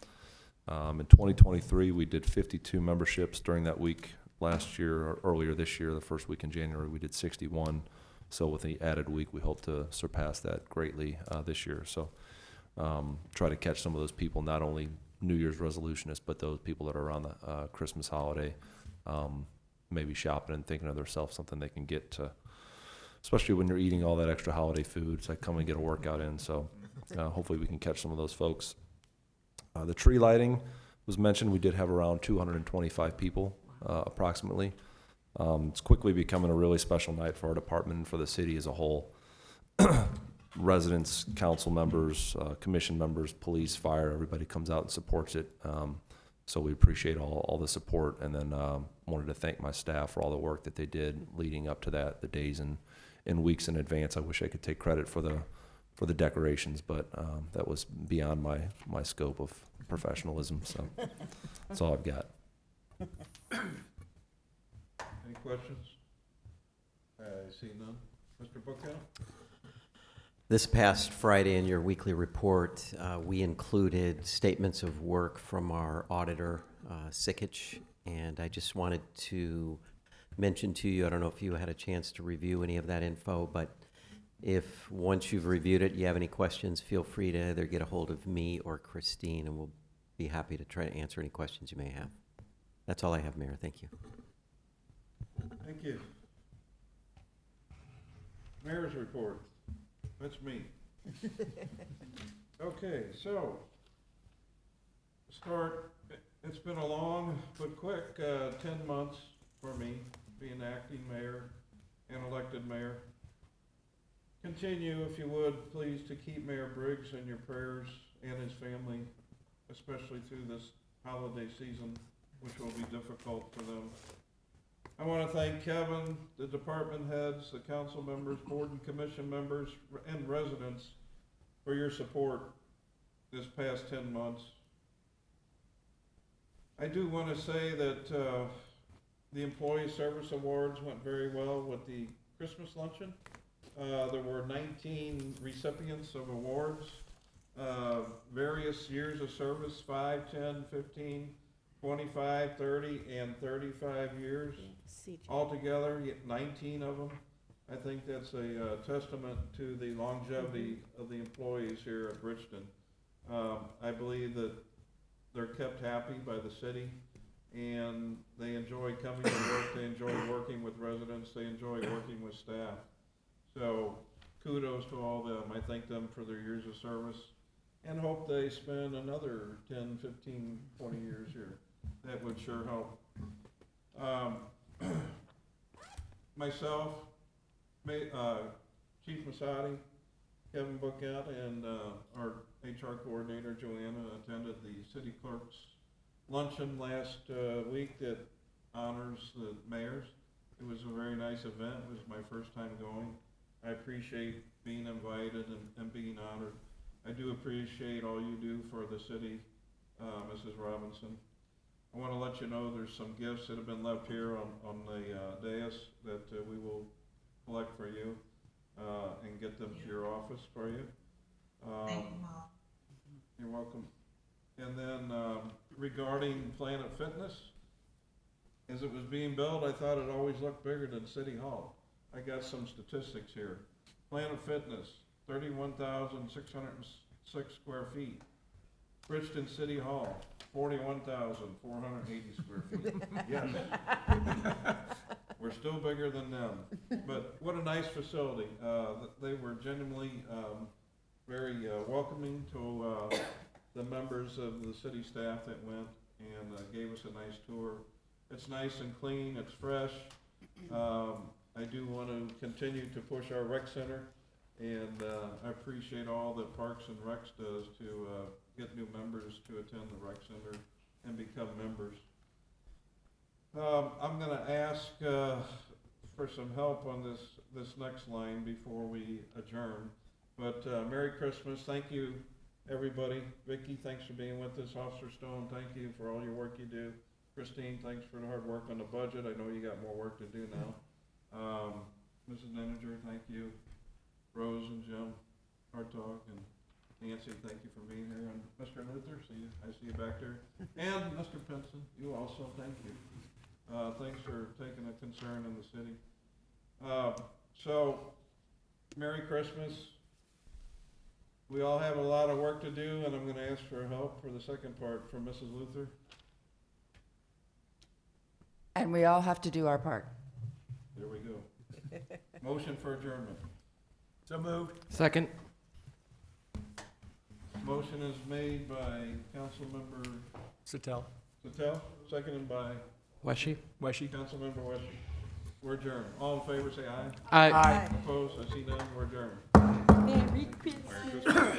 In 2023 we did 52 memberships during that week. Last year, or earlier this year, the first week in January, we did 61. So with the added week, we hope to surpass that greatly this year. So try to catch some of those people, not only New Year's resolutionists, but those people that are around the Christmas holiday, maybe shopping and thinking of themselves something they can get to, especially when you're eating all that extra holiday food. It's like come and get a workout in. So hopefully we can catch some of those folks. The tree lighting was mentioned. We did have around 225 people approximately. It's quickly becoming a really special night for our department and for the city as a whole. Residents, council members, commission members, police, fire, everybody comes out and supports it. So we appreciate all the support, and then wanted to thank my staff for all the work that they did leading up to that, the days and weeks in advance. I wish I could take credit for the decorations, but that was beyond my scope of professionalism. So that's all I've got. Any questions? I see none. Mr. Bookout? This past Friday in your weekly report, we included statements of work from our auditor, Sikich, and I just wanted to mention to you, I don't know if you had a chance to review any of that info, but if once you've reviewed it, you have any questions, feel free to either get a hold of me or Christine, and we'll be happy to try to answer any questions you may have. That's all I have, Mayor. Thank you. Thank you. Mayor's report. That's me. Okay, so, start, it's been a long but quick 10 months for me being acting mayor and elected mayor. Continue, if you would, please, to keep Mayor Briggs in your prayers and his family, especially through this holiday season, which will be difficult for them. I want to thank Kevin, the department heads, the council members, board and commission members, and residents for your support this past 10 months. I do want to say that the Employee Service Awards went very well with the Christmas luncheon. There were 19 recipients of awards. various years of service, 5, 10, 15, 25, 30, and 35 years. Altogether, 19 of them. I think that's a testament to the longevity of the employees here at Bridgeton. I believe that they're kept happy by the city, and they enjoy coming to work, they enjoy working with residents, they enjoy working with staff. So kudos to all them. I thank them for their years of service and hope they spend another 10, 15, 20 years here. That would sure help. Myself, Chief Masadi, Kevin Bookett, and our HR coordinator, Joanna, attended the city clerk's luncheon last week that honors the mayors. It was a very nice event. It was my first time going. I appreciate being invited and being honored. I do appreciate all you do for the city, Mrs. Robinson. I want to let you know there's some gifts that have been left here on the dais that we will collect for you and get them to your office for you. Thank you, Mom. You're welcome. And then regarding Planet Fitness, as it was being built, I thought it always looked bigger than City Hall. I got some statistics here. Planet Fitness, 31,606 square feet. Bridgeton City Hall, 41,480 square feet. Yes. We're still bigger than them. But what a nice facility. They were genuinely very welcoming to the members of the city staff that went and gave us a nice tour. It's nice and clean, it's fresh. I do want to continue to push our rec center, and I appreciate all that Parks and Recs does to get new members to attend the rec center and become members. I'm going to ask for some help on this next line before we adjourn. But Merry Christmas. Thank you, everybody. Vicki, thanks for being with us. Officer Stone, thank you for all your work you do. Christine, thanks for the hard work on the budget. I know you got more work to do now. Mrs. Manager, thank you. Rose and Jim Hartog and Nancy, thank you for being here. And Mr. Luther, I see you back there. And Mr. Pinson, you also, thank you. Thanks for taking a concern in the city. So, Merry Christmas. We all have a lot of work to do, and I'm going to ask for help for the second part from Mrs. Luther. And we all have to do our part. There we go. Motion for adjournment. So moved. Second. Motion is made by Councilmember Satel. Seconded by Weshy. Councilmember Weshy. We're adjourned. All in favor, say aye. Aye. Opposed? I see none. We're adjourned. Merry Christmas. Merry Christmas.